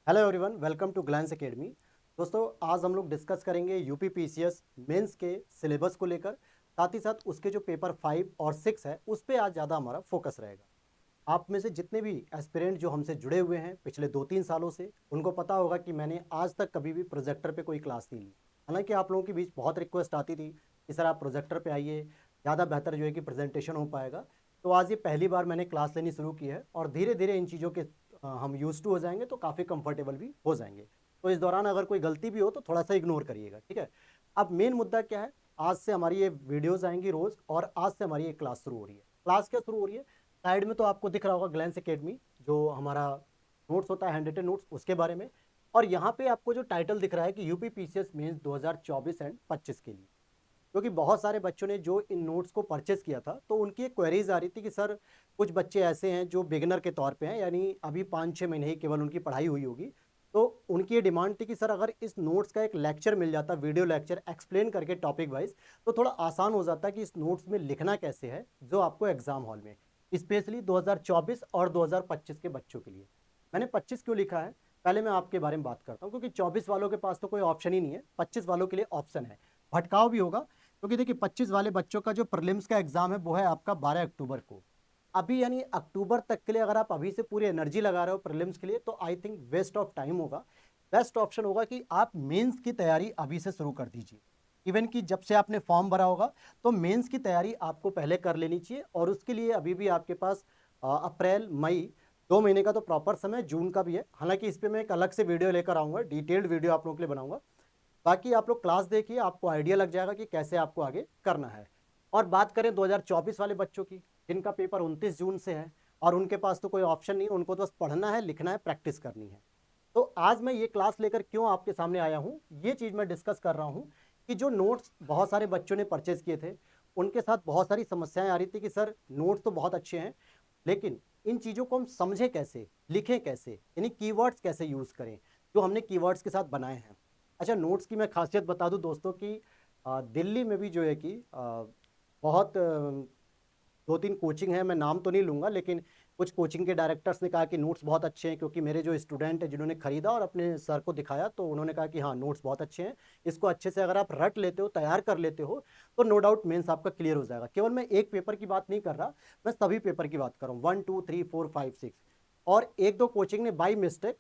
Hello everyone, welcome to Glance Academy. दोस्तों, आज हम लोग डिस्कस करेंगे यूपी पीसीएस मेंस के सिलेबस को लेकर। साथ ही साथ उसके जो पेपर 5 और 6 है उस पे आज ज़्यादा हमारा फोकस रहेगा। आप में से जितने भी एस्पिरेंट जो हमसे जुड़े हुए हैं पिछले 2-3 सालों से, उनको पता होगा कि मैंने आज तक कभी भी प्रोजेक्टर पे कोई क्लास नहीं ली। हालांकि आप लोगों के बीच बहुत रिक्वेस्ट आती थी कि सर आप प्रोजेक्टर पे आइए, ज़्यादा बेहतर जो है कि प्रेजेंटेशन हो पाएगा। तो आज ये पहली बार मैंने क्लास लेनी शुरू की है और धीरे धीरे इन चीज़ों के हम यूज टू हो जाएंगे तो काफ़ी कंफर्टेबल भी हो जाएंगे। तो इस दौरान अगर कोई गलती भी हो तो थोड़ा सा इग्नोर करिएगा, ठीक है। अब मेन मुद्दा क्या है, आज से हमारी ये वीडियोज़ आएंगी रोज़ और आज से हमारी ये क्लास शुरू हो रही है। क्लास क्या शुरू हो रही है, साइड में तो आपको दिख रहा होगा ग्लैंस एकेडमी, जो हमारा नोट्स होता है, हैंड रिटन नोट्स, उसके बारे में। और यहाँ पे आपको जो टाइटल दिख रहा है कि यूपी पीसीएस मेंस 2024 एंड 25 के लिए, क्योंकि बहुत सारे बच्चों ने जो इन नोट्स को परचेस किया था तो उनकी एक क्वेरीज आ रही थी कि सर कुछ बच्चे ऐसे हैं जो बिगिनर के तौर पे हैं, यानी अभी 5-6 महीने ही केवल उनकी पढ़ाई हुई होगी। तो उनकी ये डिमांड थी कि सर अगर इस नोट्स का एक लेक्चर मिल जाता, वीडियो लेक्चर एक्सप्लेन करके टॉपिक वाइज, तो थोड़ा आसान हो जाता कि इस नोट्स में लिखना कैसे है जो आपको एग्जाम हॉल में, स्पेशली 2024 और 2025 के बच्चों के लिए। मैंने 25 क्यों लिखा है, पहले मैं आपके बारे में बात करता हूँ, क्योंकि 24 वालों के पास तो कोई ऑप्शन ही नहीं है, 25 वालों के लिए ऑप्शन है। भटकाव भी होगा, क्योंकि देखिए 25 वाले बच्चों का जो प्रीलिम्स का एग्जाम है वो है आपका 12 अक्टूबर को। अभी यानी अक्टूबर तक के लिए अगर आप अभी से पूरी एनर्जी लगा रहे हो प्रीलिम्स के लिए तो I think waste of time होगा। बेस्ट ऑप्शन होगा कि आप मेंस की तैयारी अभी से शुरू कर दीजिए। इवन कि जब से आपने फॉर्म भरा होगा तो मेंस की तैयारी आपको पहले कर लेनी चाहिए, और उसके लिए अभी भी आपके पास अप्रैल मई 2 महीने का तो प्रॉपर समय, जून का भी है। हालांकि इस पर मैं एक अलग से वीडियो लेकर आऊँगा, डिटेल्ड वीडियो आप लोगों के लिए बनाऊंगा। बाकी आप लोग क्लास देखिए, आपको आइडिया लग जाएगा कि कैसे आपको आगे करना है। और बात करें 2024 वाले बच्चों की, जिनका पेपर 29 जून से है और उनके पास तो कोई ऑप्शन नहीं, उनको तो बस पढ़ना है, लिखना है, प्रैक्टिस करनी है। तो आज मैं ये क्लास लेकर क्यों आपके सामने आया हूँ, ये चीज़ मैं डिस्कस कर रहा हूँ कि जो नोट्स बहुत सारे बच्चों ने परचेज किए थे उनके साथ बहुत सारी समस्याएं आ रही थी कि सर नोट्स तो बहुत अच्छे हैं, लेकिन इन चीज़ों को हम समझें कैसे, लिखें कैसे, यानी कीवर्ड्स कैसे यूज़ करें जो हमने कीवर्ड्स के साथ बनाए हैं। अच्छा, नोट्स की मैं खासियत बता दूं दोस्तों कि दिल्ली में भी जो है कि बहुत 2-3 कोचिंग है, मैं नाम तो नहीं लूंगा, लेकिन कुछ कोचिंग के डायरेक्टर्स ने कहा कि नोट्स बहुत अच्छे हैं, क्योंकि मेरे जो स्टूडेंट हैं जिन्होंने खरीदा और अपने सर को दिखाया तो उन्होंने कहा कि हाँ नोट्स बहुत अच्छे हैं, इसको अच्छे से अगर आप रट लेते हो, तैयार कर लेते हो, तो नो डाउट मेंस आपका क्लियर हो जाएगा। केवल मैं एक पेपर की बात नहीं कर रहा, मैं सभी पेपर की बात कर रहा हूँ, 1 2 3 4 5 6। और एक दो कोचिंग ने बाई मिस्टेक,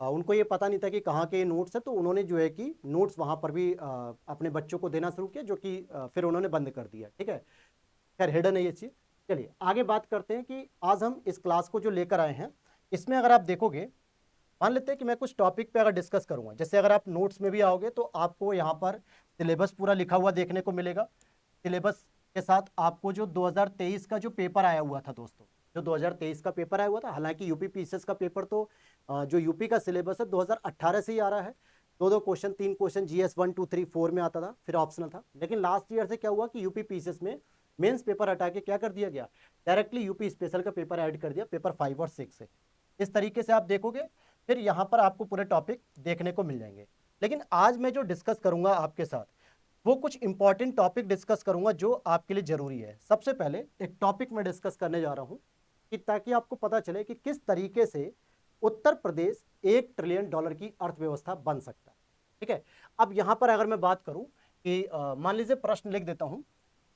उनको ये पता नहीं था कि कहाँ के नोट्स है, तो उन्होंने जो है कि नोट्स वहाँ पर भी अपने बच्चों को देना शुरू किया, जो कि फिर उन्होंने बंद कर दिया, ठीक है। खैर हिडन है ये चीज़। चलिए आगे बात करते हैं कि आज हम इस क्लास को जो लेकर आए हैं, इसमें अगर आप देखोगे, मान लेते हैं कि मैं कुछ टॉपिक पे अगर डिस्कस करूंगा, जैसे अगर आप नोट्स में भी आओगे तो आपको यहाँ पर सिलेबस पूरा लिखा हुआ देखने को मिलेगा। सिलेबस के साथ आपको जो 2023 का जो पेपर आया हुआ था दोस्तों, जो 2023 का पेपर आया हुआ था, हालांकि यूपी पीसीएस का पेपर तो जो यूपी का सिलेबस है 2018 से ही आ रहा है। दो दो क्वेश्चन, 3 क्वेश्चन जीएस 1 2 3 4 में आता था, फिर ऑप्शनल था। लेकिन लास्ट ईयर से क्या हुआ कि यूपी पीसीएस में मेंस पेपर हटा के क्या कर दिया गया, डायरेक्टली यूपी स्पेशल का पेपर ऐड कर दिया, पेपर 5 और 6 से। इस तरीके से आप देखोगे फिर यहाँ पर आपको पूरे टॉपिक देखने को मिल जाएंगे। लेकिन आज मैं जो डिस्कस करूंगा आपके साथ, वो कुछ इंपॉर्टेंट टॉपिक डिस्कस करूंगा जो आपके लिए जरूरी है। सबसे पहले एक टॉपिक मैं डिस्कस करने जा रहा हूं कि ताकि आपको पता चले कि किस तरीके से उत्तर प्रदेश $1 ट्रिलियन की अर्थव्यवस्था बन सकता है, ठीक है। अब यहां पर अगर मैं बात करूं कि मान लीजिए प्रश्न लिख देता हूं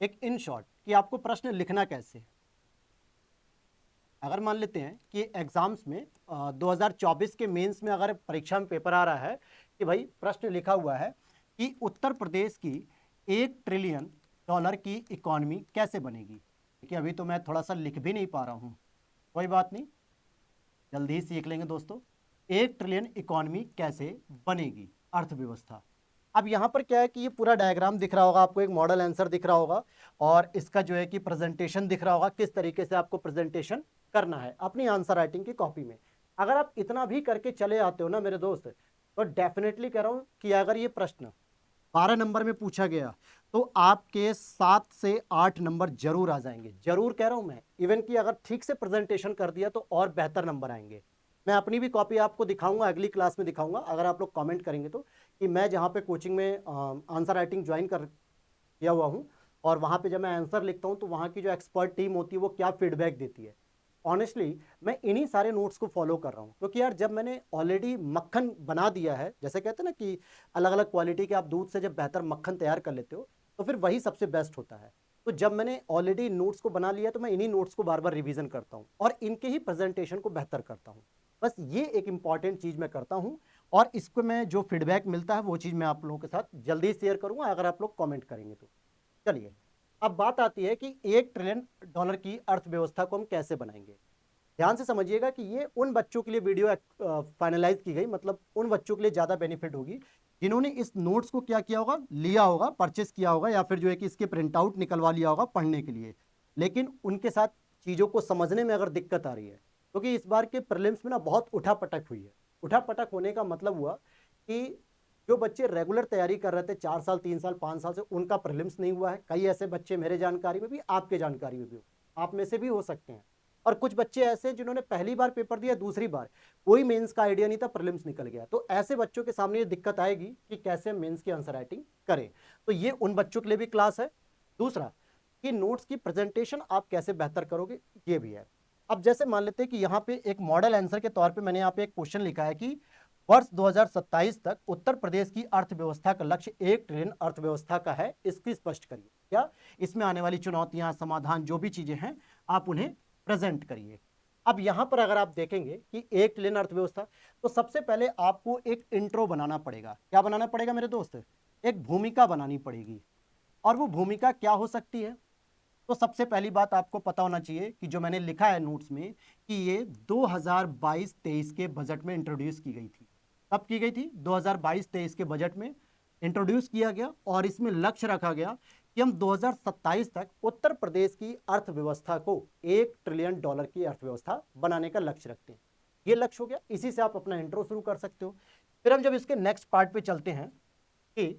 एक इन शॉर्ट कि आपको प्रश्न लिखना कैसे है। अगर मान लेते हैं कि एग्जाम्स में 2024 के मेंस में अगर परीक्षा में पेपर आ रहा है कि भाई प्रश्न लिखा हुआ है कि उत्तर प्रदेश की $1 ट्रिलियन की इकॉनमी कैसे बनेगी। देखिए अभी तो मैं थोड़ा सा लिख भी नहीं पा रहा हूँ, कोई बात नहीं, जल्दी ही सीख लेंगे दोस्तों। 1 ट्रिलियन इकॉनमी कैसे बनेगी, अर्थव्यवस्था। अब यहाँ पर क्या है कि ये पूरा डायग्राम दिख रहा होगा आपको, एक मॉडल आंसर दिख रहा होगा, और इसका जो है कि प्रेजेंटेशन दिख रहा होगा, किस तरीके से आपको प्रेजेंटेशन करना है अपनी आंसर राइटिंग की कॉपी में। अगर आप इतना भी करके चले आते हो ना मेरे दोस्त, तो डेफिनेटली कह रहा हूँ कि अगर ये प्रश्न 12 नंबर में पूछा गया तो आपके 7 से 8 नंबर जरूर आ जाएंगे, जरूर कह रहा हूं मैं। इवन कि अगर ठीक से प्रेजेंटेशन कर दिया तो और बेहतर नंबर आएंगे। मैं अपनी भी कॉपी आपको दिखाऊंगा, अगली क्लास में दिखाऊंगा, अगर आप लोग कमेंट करेंगे तो, कि मैं जहाँ पे कोचिंग में आंसर राइटिंग ज्वाइन कर किया हुआ हूँ, और वहाँ पे जब मैं आंसर लिखता हूँ तो वहाँ की जो एक्सपर्ट टीम होती है वो क्या फीडबैक देती है। ऑनेस्टली मैं इन्हीं सारे नोट्स को फॉलो कर रहा हूँ, क्योंकि यार जब मैंने ऑलरेडी मक्खन बना दिया है, जैसे कहते हैं ना कि अलग अलग क्वालिटी के आप दूध से जब बेहतर मक्खन तैयार कर लेते हो तो फिर वही सबसे बेस्ट होता है। तो जब मैंने ऑलरेडी नोट्स को बना लिया तो मैं इन्हीं नोट्स को बार बार रिवीजन करता हूँ और इनके ही प्रेजेंटेशन को बेहतर करता हूँ। बस ये एक इंपॉर्टेंट चीज मैं करता हूँ और इसको मैं जो फीडबैक मिलता है वो चीज मैं आप लोगों के साथ जल्दी शेयर करूंगा अगर आप लोग कमेंट करेंगे तो। चलिए, अब बात आती है कि $1 ट्रिलियन की अर्थव्यवस्था को हम कैसे बनाएंगे। ध्यान से समझिएगा कि ये उन बच्चों के लिए वीडियो फाइनलाइज की गई, मतलब उन बच्चों के लिए ज्यादा बेनिफिट होगी जिन्होंने इस नोट्स को क्या किया होगा, लिया होगा, परचेस किया होगा या फिर जो है कि इसके प्रिंट आउट निकलवा लिया होगा पढ़ने के लिए, लेकिन उनके साथ चीजों को समझने में अगर दिक्कत आ रही है, क्योंकि इस बार के प्रीलिम्स में ना बहुत उठापटक हुई है। उठापटक होने का मतलब हुआ कि जो बच्चे रेगुलर तैयारी कर रहे थे 4 साल 3 साल 5 साल से, उनका प्रीलिम्स नहीं हुआ है। कई ऐसे बच्चे मेरे जानकारी में भी, आपके जानकारी में भी हो, आप में से भी हो सकते हैं। और कुछ बच्चे ऐसे हैं जिन्होंने पहली बार पेपर दिया, दूसरी बार कोई मेंस का आइडिया नहीं था, प्रीलिम्स निकल गया। तो ऐसे बच्चों के सामने ये दिक्कत आएगी कि कैसे मेंस की आंसर राइटिंग करें। तो ये उन बच्चों के लिए भी क्लास है। दूसरा कि नोट्स की प्रेजेंटेशन आप कैसे बेहतर करोगे, ये भी है। अब जैसे मान लेते हैं कि यहाँ पे एक मॉडल आंसर के तौर पे मैंने यहाँ पे एक क्वेश्चन लिखा है कि वर्ष 2027 तक उत्तर प्रदेश की अर्थव्यवस्था का लक्ष्य 1 ट्रिलियन अर्थव्यवस्था का है, इसकी स्पष्ट करिए। क्या इसमें आने वाली चुनौतियां, समाधान, जो भी चीजें हैं आप उन्हें प्रेजेंट करिए। अब यहां पर अगर आप देखेंगे कि 1 ट्रिलियन अर्थव्यवस्था, तो सबसे पहले आपको एक इंट्रो बनाना पड़ेगा। क्या बनाना पड़ेगा मेरे दोस्त? एक भूमिका बनानी पड़ेगी। और वो भूमिका क्या हो सकती है? तो सबसे पहली बात आपको पता होना चाहिए कि जो मैंने लिखा है नोट्स में कि ये 2022-23 के बजट में इंट्रोड्यूस की गई थी। कब की गई थी? 2022-23 के बजट में इंट्रोड्यूस किया गया और इसमें लक्ष्य रखा गया कि हम 2027 तक उत्तर प्रदेश की अर्थव्यवस्था को $1 ट्रिलियन की अर्थव्यवस्था बनाने का लक्ष्य रखते हैं। ये लक्ष्य हो गया, इसी से आप अपना इंट्रो शुरू कर सकते हो। फिर हम जब इसके नेक्स्ट पार्ट पे चलते हैं कि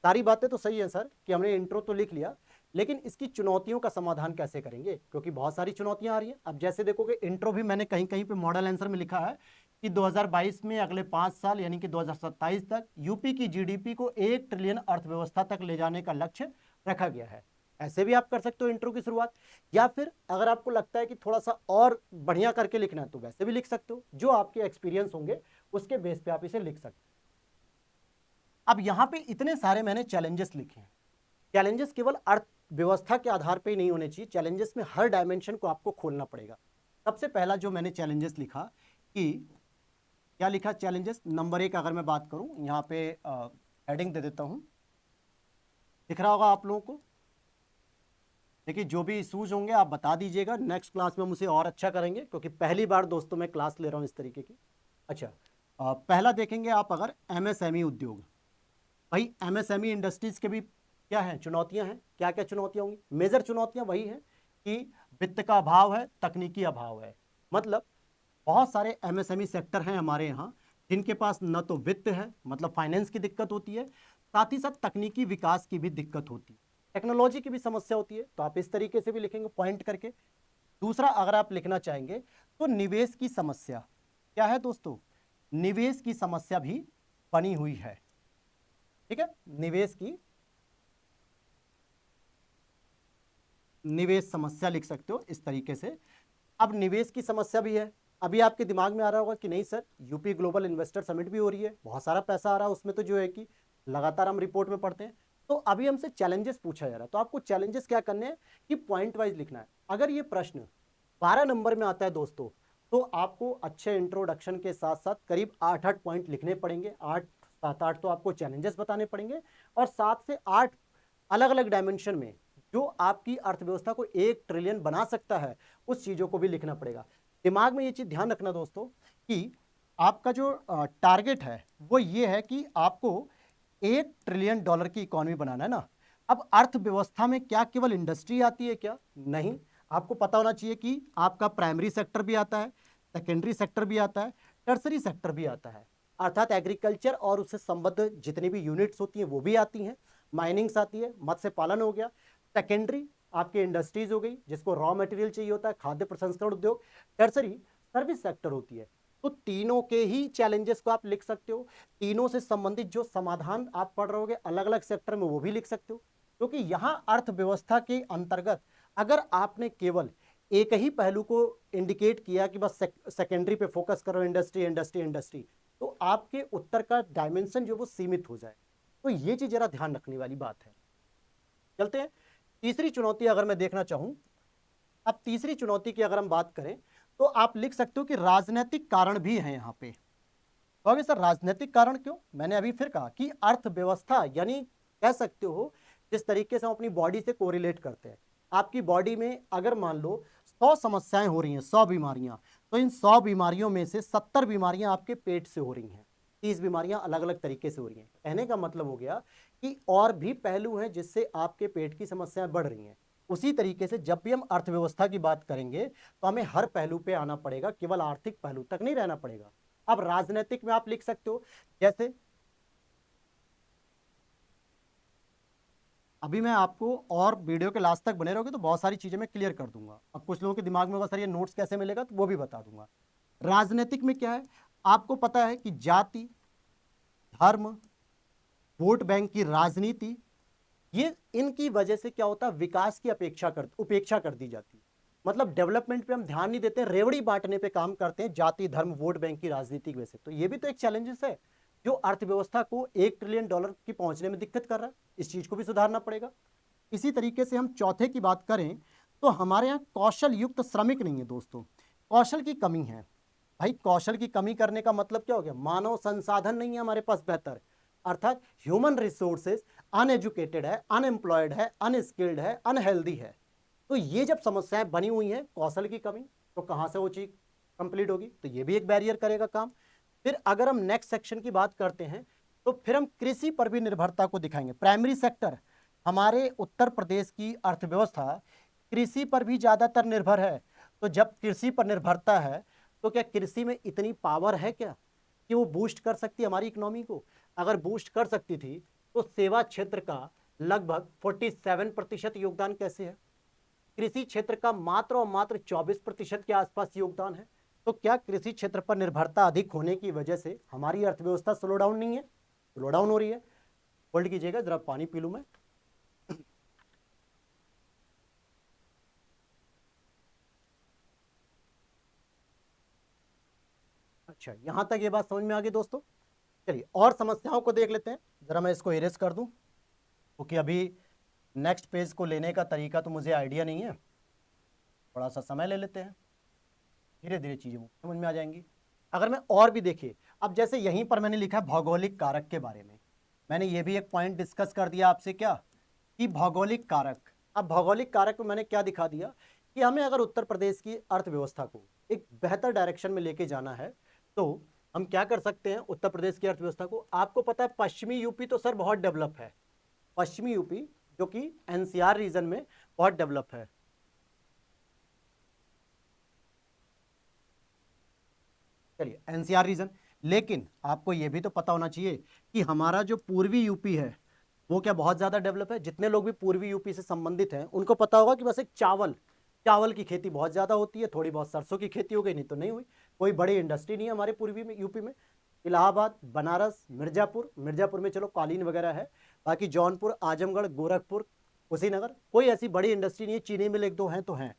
सारी बातें तो सही है सर कि हमने इंट्रो तो लिख लिया, लेकिन इसकी चुनौतियों का समाधान कैसे करेंगे, क्योंकि बहुत सारी चुनौतियां आ रही हैं। अब जैसे देखोगे इंट्रो भी मैंने कहीं कहीं पे मॉडल आंसर में लिखा है कि 2022 में अगले 5 साल यानी कि 2027 तक यूपी की जीडीपी को 1 ट्रिलियन अर्थव्यवस्था तक ले जाने का लक्ष्य रखा गया है। ऐसे भी आप कर सकते हो इंट्रो की शुरुआत, या फिर अगर आपको लगता है कि थोड़ा सा और बढ़िया करके लिखना है तो वैसे भी लिख सकते हो। जो आपके एक्सपीरियंस होंगे उसके बेस पे आप इसे लिख सकते हो। अब यहां पे इतने सारे मैंने चैलेंजेस लिखे हैं। चैलेंजेस केवल अर्थव्यवस्था के आधार पे ही नहीं होने चाहिए, चैलेंजेस में हर डायमेंशन को आपको खोलना पड़ेगा। सबसे पहला जो मैंने चैलेंजेस लिखा कि क्या लिखा, चैलेंजेस नंबर 1 अगर मैं बात करूं, यहाँ पे हेडिंग दे देता हूं, दिख रहा होगा आप लोगों को। देखिए जो भी इशूज होंगे आप बता दीजिएगा, नेक्स्ट क्लास में हम उसे और अच्छा करेंगे, क्योंकि पहली बार दोस्तों मैं क्लास ले रहा हूं इस तरीके की। अच्छा, पहला देखेंगे आप अगर एमएसएमई उद्योग। भाई एमएसएमई इंडस्ट्रीज के भी क्या है, चुनौतियां हैं। क्या क्या चुनौतियां होंगी? मेजर चुनौतियां वही है कि वित्त का अभाव है, तकनीकी अभाव है। मतलब बहुत सारे एमएसएमई सेक्टर हैं हमारे यहाँ जिनके पास न तो वित्त है, मतलब फाइनेंस की दिक्कत होती है, साथ ही साथ तकनीकी विकास की भी दिक्कत होती है, टेक्नोलॉजी की भी समस्या होती है। तो आप इस तरीके से भी लिखेंगे पॉइंट करके। दूसरा अगर आप लिखना चाहेंगे तो निवेश की समस्या क्या है दोस्तों, निवेश की समस्या भी बनी हुई है। ठीक है, निवेश समस्या लिख सकते हो इस तरीके से। अब निवेश की समस्या भी है। अभी आपके दिमाग में आ रहा होगा कि नहीं sir, UP global investor summit भी हो रही है, बहुत सारा पैसा आ रहा है उसमें, तो जो है कि लगातार हम रिपोर्ट में पढ़ते हैं। तो अभी हमसे चैलेंजेस पूछा जा रहा है, तो आपको चैलेंजेस क्या करने हैं कि पॉइंट वाइज लिखना है। अगर ये प्रश्न 12 नंबर में आता है दोस्तों, तो आपको अच्छे इंट्रोडक्शन के साथ साथ करीब 8-8 पॉइंट लिखने पड़ेंगे। 8-7-8 तो आपको चैलेंजेस बताने पड़ेंगे, और 7 से 8 अलग अलग डायमेंशन में जो आपकी अर्थव्यवस्था को 1 ट्रिलियन बना सकता है उस चीजों को भी लिखना पड़ेगा। दिमाग में ये चीज ध्यान रखना दोस्तों कि आपका जो टारगेट है वो ये है कि आपको $1 ट्रिलियन की इकोनॉमी बनाना है ना। अब अर्थव्यवस्था में क्या केवल इंडस्ट्री आती है क्या? नहीं, आपको पता होना चाहिए कि आपका प्राइमरी सेक्टर भी आता है, सेकेंडरी सेक्टर भी आता है, टर्सरी सेक्टर भी आता है। अर्थात एग्रीकल्चर और उससे संबद्ध जितनी भी यूनिट्स होती हैं वो भी आती हैं, माइनिंग्स आती है, मत्स्य पालन हो गया। सेकेंडरी आपके इंडस्ट्रीज हो गई जिसको रॉ मटेरियल चाहिए होता है, खाद्य प्रसंस्करण उद्योग। टर्सरी सर्विस सेक्टर होती है। तो तीनों के ही चैलेंजेस को आप लिख सकते हो, तीनों से संबंधित जो समाधान आप पढ़ रहोगे अलग अलग सेक्टर में वो भी लिख सकते हो। क्योंकि यहां अर्थव्यवस्था के अंतर्गत अगर आपने केवल एक ही पहलू को इंडिकेट किया कि बस सेकेंडरी पे फोकस करो, इंडस्ट्री इंडस्ट्री इंडस्ट्री, तो आपके उत्तर का डायमेंशन जो वो सीमित हो जाए। तो ये चीज जरा ध्यान रखने वाली बात है। चलते हैं तीसरी चुनौती अगर मैं देखना चाहूं। अब तीसरी चुनौती की अगर हम बात करें तो आप लिख सकते हो कि राजनीतिक कारण भी है यहाँ पे। तो अभी सर राजनीतिक कारण क्यों? मैंने अभी फिर कहा कि अर्थव्यवस्था, यानी कह सकते हो जिस तरीके से हम अपनी बॉडी से कोरिलेट करते हैं, आपकी बॉडी में अगर मान लो 100 समस्याएं हो रही हैं, 100 बीमारियां, तो इन 100 बीमारियों में से 70 बीमारियां आपके पेट से हो रही हैं, 30 बीमारियां अलग अलग तरीके से हो रही हैं। कहने का मतलब हो गया कि और भी पहलू हैं जिससे आपके पेट की समस्याएं बढ़ रही हैं। उसी तरीके से जब भी हम अर्थव्यवस्था की बात करेंगे तो हमें हर पहलू पे आना पड़ेगा, केवल आर्थिक पहलू तक नहीं रहना पड़ेगा। अब राजनीतिक में आप लिख सकते हो, जैसे अभी मैं आपको, और वीडियो के लास्ट तक बने रहोगे तो बहुत सारी चीजें मैं क्लियर कर दूंगा। अब कुछ लोगों के दिमाग में होगा सर ये नोट्स कैसे मिलेगा, तो वो भी बता दूंगा। राजनीतिक में क्या है, आपको पता है कि जाति, धर्म, वोट बैंक की राजनीति, ये इनकी वजह से क्या होता है, विकास की उपेक्षा कर दी जाती है। मतलब डेवलपमेंट पे हम ध्यान नहीं देते, रेवड़ी बांटने पे काम करते हैं, जाति धर्म वोट बैंक की राजनीति की वजह से। तो ये भी तो एक चैलेंजेस है जो अर्थव्यवस्था को $1 ट्रिलियन की पहुंचने में दिक्कत कर रहा है। इस चीज को भी सुधारना पड़ेगा। इसी तरीके से हम चौथे की बात करें तो हमारे यहाँ कौशल युक्त श्रमिक नहीं है दोस्तों, कौशल की कमी है। भाई कौशल की कमी करने का मतलब क्या हो गया, मानव संसाधन नहीं है हमारे पास बेहतर, अर्थात ह्यूमन रिसोर्सेज अनएजुकेटेड है, अनएम्प्लॉयड है, अनस्किल्ड है, अनहेल्दी है। तो ये जब समस्याएं बनी हुई हैं कौशल की कमी, तो कहां से वो चीज कंप्लीट होगी? तो ये भी एक बैरियर करेगा काम। फिर अगर हम नेक्स्ट सेक्शन की बात करते हैं तो फिर हम कृषि पर भी निर्भरता को दिखाएंगे। प्राइमरी सेक्टर, हमारे उत्तर प्रदेश की अर्थव्यवस्था कृषि पर भी ज्यादातर निर्भर है। तो जब कृषि पर निर्भरता है तो क्या कृषि में इतनी पावर है क्या कि वो बूस्ट कर सकती है हमारी इकोनॉमी को? अगर बूस्ट कर सकती थी तो सेवा क्षेत्र का लगभग 47% योगदान कैसे है, कृषि क्षेत्र का मात्र और मात्र 24% के आसपास योगदान है। तो क्या कृषि क्षेत्र पर निर्भरता अधिक होने की वजह से हमारी अर्थव्यवस्था स्लो डाउन नहीं है? स्लो डाउन हो रही है। होल्ड कीजिएगा, जरा पानी पी लूं मैं। अच्छा, यहां तक ये बात समझ में आ गई दोस्तों। चलिए और समस्याओं को देख लेते हैं। जरा मैं इसको इरेज कर दूं क्योंकि अभी नेक्स्ट पेज को लेने का तरीका तो मुझे आइडिया नहीं है। थोड़ा सा समय ले लेते हैं, धीरे धीरे चीजें समझ में आ जाएंगी। अगर मैं और भी देखिए, अब जैसे यहीं पर मैंने लिखा है भौगोलिक कारक के बारे में, मैंने ये भी एक पॉइंट डिस्कस कर दिया आपसे क्या, कि भौगोलिक कारक। अब भौगोलिक कारक में मैंने क्या दिखा दिया कि हमें अगर उत्तर प्रदेश की अर्थव्यवस्था को एक बेहतर डायरेक्शन में लेके जाना है तो हम क्या कर सकते हैं उत्तर प्रदेश की अर्थव्यवस्था को। आपको पता है पश्चिमी यूपी तो सर बहुत डेवलप है, पश्चिमी यूपी जो कि एनसीआर रीजन में बहुत डेवलप है। चलिए एनसीआर रीजन, लेकिन आपको यह भी तो पता होना चाहिए कि हमारा जो पूर्वी यूपी है वो क्या बहुत ज्यादा डेवलप है? जितने लोग भी पूर्वी यूपी से संबंधित हैं उनको पता होगा कि बस एक चावल चावल की खेती बहुत ज्यादा होती है, थोड़ी बहुत सरसों की खेती हो गई, नहीं तो नहीं हुई। कोई बड़ी इंडस्ट्री नहीं है हमारे पूर्वी में यूपी में। इलाहाबाद, बनारस, मिर्जापुर, मिर्जापुर में चलो कालीन वगैरह है, बाकी जौनपुर, आजमगढ़, गोरखपुर, कुशीनगर, कोई ऐसी बड़ी इंडस्ट्री नहीं है। चीनी मिल एक दो हैं तो हैं।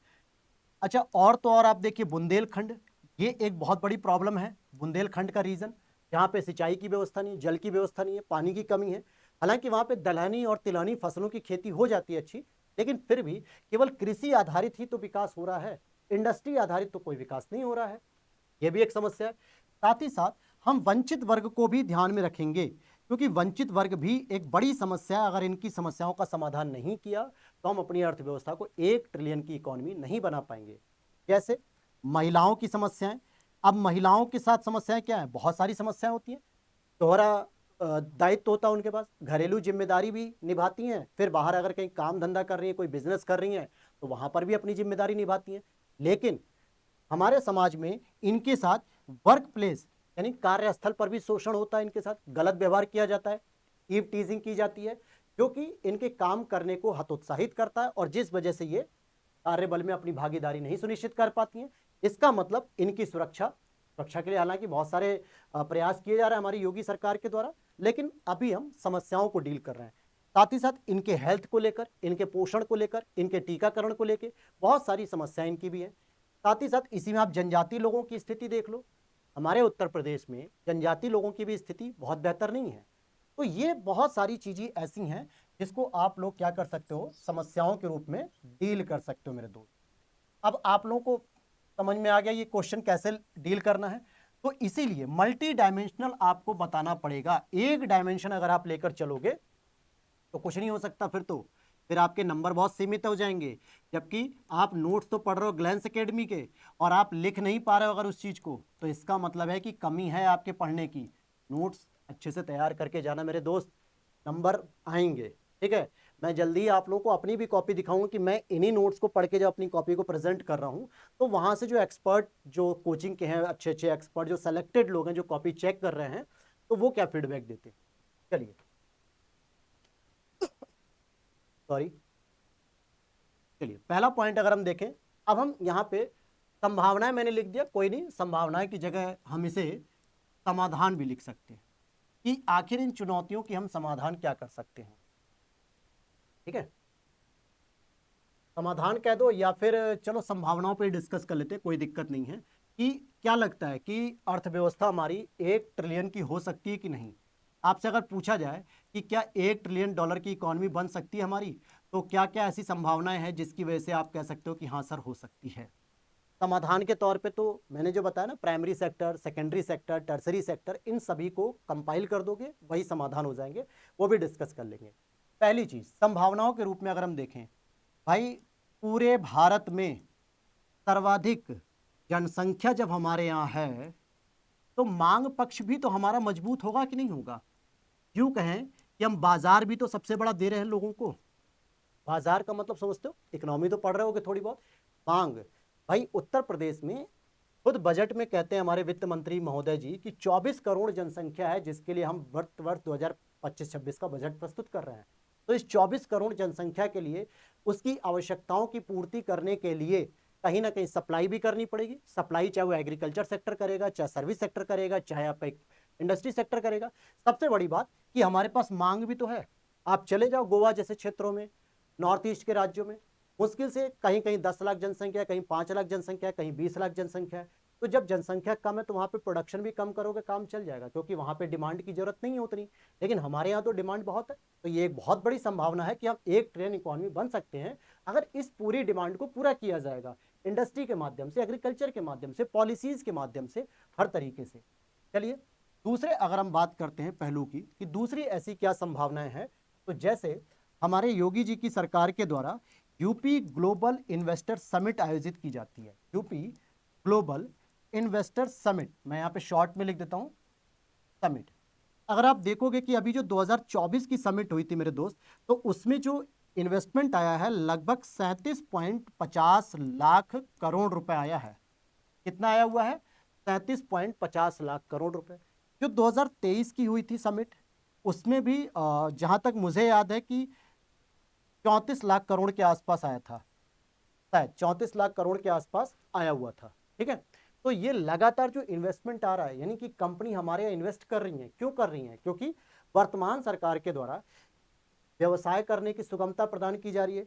अच्छा और तो और आप देखिए बुंदेलखंड, ये एक बहुत बड़ी प्रॉब्लम है बुंदेलखंड का रीजन, जहाँ पे सिंचाई की व्यवस्था नहीं है, जल की व्यवस्था नहीं है, पानी की कमी है। हालांकि वहाँ पे दलहनी और तिलहनी फसलों की खेती हो जाती है अच्छी, लेकिन फिर भी केवल कृषि आधारित ही तो विकास हो रहा है, इंडस्ट्री आधारित तो कोई विकास नहीं हो रहा है। ये भी एक समस्या है। साथ ही साथ हम वंचित वर्ग को भी ध्यान में रखेंगे क्योंकि वंचित वर्ग भी एक बड़ी समस्या है। अगर इनकी समस्याओं का समाधान नहीं किया तो हम अपनी अर्थव्यवस्था को 1 ट्रिलियन की इकोनॉमी नहीं बना पाएंगे। जैसे महिलाओं की समस्याएं, अब महिलाओं के साथ समस्याएं क्या है, बहुत सारी समस्याएं होती हैं। दोहरा दायित्व होता है उनके पास, घरेलू जिम्मेदारी भी निभाती हैं, फिर बाहर अगर कहीं काम धंधा कर रही है, कोई बिजनेस कर रही हैं तो वहां पर भी अपनी जिम्मेदारी निभाती हैं। लेकिन हमारे समाज में इनके साथ वर्क प्लेस यानी कार्यस्थल पर भी शोषण होता है, इनके साथ गलत व्यवहार किया जाता है, ईव टीजिंग की जाती है, जो कि इनके काम करने को हतोत्साहित करता है और जिस वजह से ये कार्यबल में अपनी भागीदारी नहीं सुनिश्चित कर पाती हैं। इसका मतलब इनकी सुरक्षा सुरक्षा के लिए हालांकि बहुत सारे प्रयास किए जा रहे हैं हमारी योगी सरकार के द्वारा, लेकिन अभी हम समस्याओं को डील कर रहे हैं। साथ ही साथ इनके हेल्थ को लेकर, इनके पोषण को लेकर, इनके टीकाकरण को लेकर बहुत सारी समस्याएं इनकी भी हैं। साथ ही साथ इसी में आप जनजातीय लोगों की स्थिति देख लो, हमारे उत्तर प्रदेश में जनजातीय लोगों की भी स्थिति बहुत बेहतर नहीं है। तो ये बहुत सारी चीजें ऐसी हैं जिसको आप लोग क्या कर सकते हो, समस्याओं के रूप में डील कर सकते हो मेरे दोस्त। अब आप लोगों को समझ में आ गया ये क्वेश्चन कैसे डील करना है। तो इसीलिए मल्टी डायमेंशनल आपको बताना पड़ेगा। एक डायमेंशन अगर आप लेकर चलोगे तो कुछ नहीं हो सकता, फिर आपके नंबर बहुत सीमित हो जाएंगे। जबकि आप नोट्स तो पढ़ रहे हो ग्लैंस एकेडमी के और आप लिख नहीं पा रहे हो अगर उस चीज को, तो इसका मतलब है कि कमी है आपके पढ़ने की। नोट्स अच्छे से तैयार करके जाना मेरे दोस्त, नंबर आएंगे। ठीक है, मैं जल्दी ही आप लोगों को अपनी भी कॉपी दिखाऊंगा कि मैं इन्हीं नोट्स को पढ़ के जब अपनी कॉपी को प्रेजेंट कर रहा हूं तो वहां से जो एक्सपर्ट, जो कोचिंग के हैं अच्छे अच्छे एक्सपर्ट, जो सेलेक्टेड लोग हैं जो कॉपी चेक कर रहे हैं, तो वो क्या फीडबैक देते हैं। चलिए सॉरी, चलिए पहला पॉइंट अगर हम देखें, अब हम यहाँ पे संभावनाएं मैंने लिख दिया, कोई नहीं, संभावनाएं की जगह हम इसे समाधान भी लिख सकते हैं कि आखिर इन चुनौतियों की हम समाधान क्या कर सकते हैं। ठीक है, समाधान कह दो या फिर चलो संभावनाओं पे डिस्कस कर लेते हैं, कोई दिक्कत नहीं है। कि क्या लगता है कि अर्थव्यवस्था हमारी 1 ट्रिलियन की हो सकती है कि नहीं। आपसे अगर पूछा जाए कि क्या $1 ट्रिलियन की इकॉनमी बन सकती है हमारी, तो क्या क्या ऐसी संभावनाएं हैं जिसकी वजह से आप कह सकते हो कि हाँ सर हो सकती है। समाधान के तौर पे तो मैंने जो बताया ना, primary sector, secondary sector, tertiary sector, इन सभी को कंपाइल कर दोगे वही समाधान हो जाएंगे, वो भी डिस्कस कर लेंगे। पहली चीज संभावनाओं के रूप में अगर हम देखें, भाई पूरे भारत में सर्वाधिक जनसंख्या जब हमारे यहाँ है तो मांग पक्ष भी तो हमारा मजबूत होगा कि नहीं होगा। यूं कहें कि हम बाजार भी तो सबसे बड़ा दे रहे हैं लोगों को। बाजार का मतलब समझते हो, इकोनॉमी तो पढ़ रहे होगे थोड़ी बहुत। मांग, भाई उत्तर प्रदेश में खुद बजट में कहते हैं हमारे वित्त मंत्री महोदय जी कि 24 करोड़ जनसंख्या है जिसके लिए हम वर्ष वर्ष 2025-26 का बजट प्रस्तुत कर रहे हैं। तो इस 24 करोड़ जनसंख्या के लिए उसकी आवश्यकताओं की पूर्ति करने के लिए कहीं ना कहीं सप्लाई भी करनी पड़ेगी। सप्लाई चाहे वो एग्रीकल्चर सेक्टर करेगा, चाहे सर्विस सेक्टर करेगा, चाहे आपका इंडस्ट्री सेक्टर करेगा। सबसे बड़ी बात कि हमारे पास मांग भी तो है। आप चले जाओ गोवा जैसे क्षेत्रों में, नॉर्थ ईस्ट के राज्यों में, मुश्किल से कहीं कहीं 10 लाख जनसंख्या, कहीं 5 लाख जनसंख्या, कहीं 20 लाख जनसंख्या है। तो जब जनसंख्या कम है तो वहां पे प्रोडक्शन भी कम करोगे, काम चल जाएगा, क्योंकि वहां पे डिमांड की जरूरत नहीं है उतनी। लेकिन हमारे यहाँ तो डिमांड बहुत है। तो ये एक बहुत बड़ी संभावना है कि हम 1 ट्रिलियन इकोनॉमी बन सकते हैं अगर इस पूरी डिमांड को पूरा किया जाएगा, इंडस्ट्री के माध्यम से, एग्रीकल्चर के माध्यम से, पॉलिसीज के माध्यम से, हर तरीके से। चलिए दूसरे अगर हम बात करते हैं पहलू की कि दूसरी ऐसी क्या संभावनाएं हैं, तो जैसे हमारे योगी जी की सरकार के द्वारा यूपी ग्लोबल इन्वेस्टर समिट आयोजित की जाती है। यूपी ग्लोबल इन्वेस्टर समिट, मैं यहाँ पे शॉर्ट में लिख देता हूँ समिट। अगर आप देखोगे कि अभी जो 2024 की समिट हुई थी मेरे दोस्त, तो उसमें जो इन्वेस्टमेंट आया है लगभग 37.50 लाख करोड़ रुपए आया है। कितना आया हुआ है? 37.50 लाख करोड़ रुपए। जो 2023 की हुई थी समिट, उसमें भी जहां तक मुझे याद है कि 34 लाख करोड़ के आसपास आया था, शायद 34 लाख करोड़ के आसपास आया हुआ था। ठीक है, तो ये लगातार जो इन्वेस्टमेंट आ रहा है, यानी कि कंपनी हमारे यहाँ इन्वेस्ट कर रही है। क्यों कर रही है? क्योंकि वर्तमान सरकार के द्वारा व्यवसाय करने की सुगमता प्रदान की जा रही है,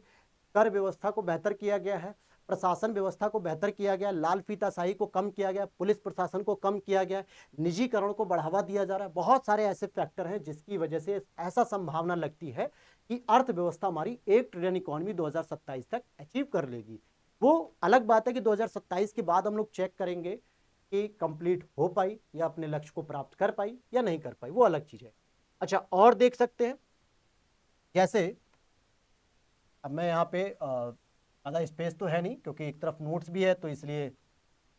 कर व्यवस्था को बेहतर किया गया है, प्रशासन व्यवस्था को बेहतर किया गया, लाल फीताशाही को कम किया गया, पुलिस प्रशासन को कम किया गया, निजीकरण को बढ़ावा दिया जा रहा है। बहुत सारे ऐसे फैक्टर हैं जिसकी वजह से ऐसा संभावना लगती है कि अर्थव्यवस्था हमारी 1 ट्रिलियन इकोनॉमी 2027 तक अचीव कर लेगी। वो अलग बात है कि 2027 के बाद हम लोग चेक करेंगे कि कंप्लीट हो पाई या अपने लक्ष्य को प्राप्त कर पाई या नहीं कर पाई, वो अलग चीज है। अच्छा, और देख सकते हैं जैसे अब मैं यहाँ पे ज़्यादा स्पेस तो है नहीं क्योंकि एक तरफ नोट्स भी है, तो इसलिए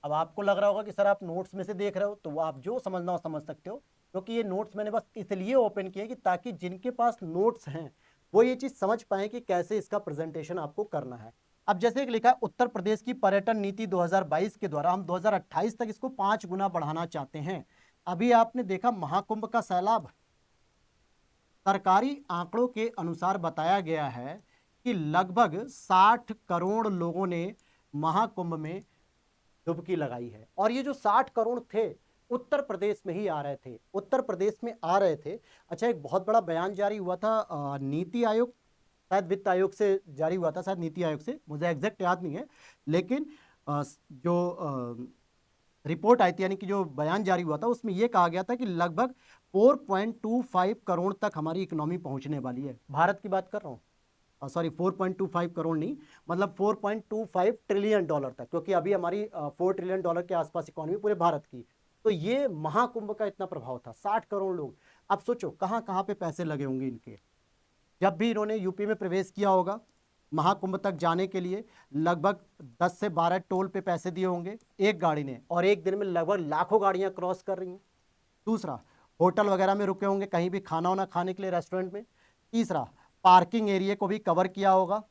अब आपको लग रहा होगा कि सर आप नोट्स में से देख रहे हो, तो आप जो समझना हो समझ सकते हो, क्योंकि ये नोट्स मैंने बस इसलिए ओपन किए कि ताकि जिनके पास नोट्स हैं वो ये चीज़ समझ पाए कि कैसे इसका प्रेजेंटेशन आपको करना है। अब जैसे एक लिखा है, उत्तर प्रदेश की पर्यटन नीति 2022 के द्वारा हम 2028 तक इसको 5 गुना बढ़ाना चाहते हैं। अभी आपने देखा महाकुंभ का सैलाब, सरकारी आंकड़ों के अनुसार बताया गया है कि लगभग 60 करोड़ लोगों ने महाकुंभ में डुबकी लगाई है। और ये जो 60 करोड़ थे उत्तर प्रदेश में ही आ रहे थे, उत्तर प्रदेश में आ रहे थे। अच्छा, एक बहुत बड़ा बयान जारी हुआ था नीति आयोग, शायद वित्त आयोग से जारी हुआ था, शायद नीति आयोग से, मुझे एग्जैक्ट याद नहीं है, लेकिन जो रिपोर्ट आई थी, यानी कि जो बयान जारी हुआ था, उसमें यह कहा गया था कि लगभग 4.25 करोड़ तक हमारी इकोनॉमी पहुंचने वाली है। भारत की बात कर रहा हूँ, सॉरी 4.25 करोड़ नहीं, मतलब 4.25 ट्रिलियन डॉलर तक, क्योंकि अभी हमारी 4 ट्रिलियन डॉलर के आसपास इकोनॉमी पूरे भारत की। तो ये महाकुंभ का इतना प्रभाव था, 60 करोड़ लोग। अब सोचो कहाँ कहाँ पे पैसे लगे होंगे इनके। जब भी इन्होंने यूपी में प्रवेश किया होगा महाकुंभ तक जाने के लिए, लगभग 10 से 12 टोल पे पैसे दिए होंगे एक गाड़ी ने, और एक दिन में लगभग लाखों गाड़ियां क्रॉस कर रही हैं। दूसरा, होटल वगैरह में रुके होंगे कहीं भी खाना वाना खाने के लिए, रेस्टोरेंट में। तीसरा, पार्किंग एरिया को भी कवर किया होगा।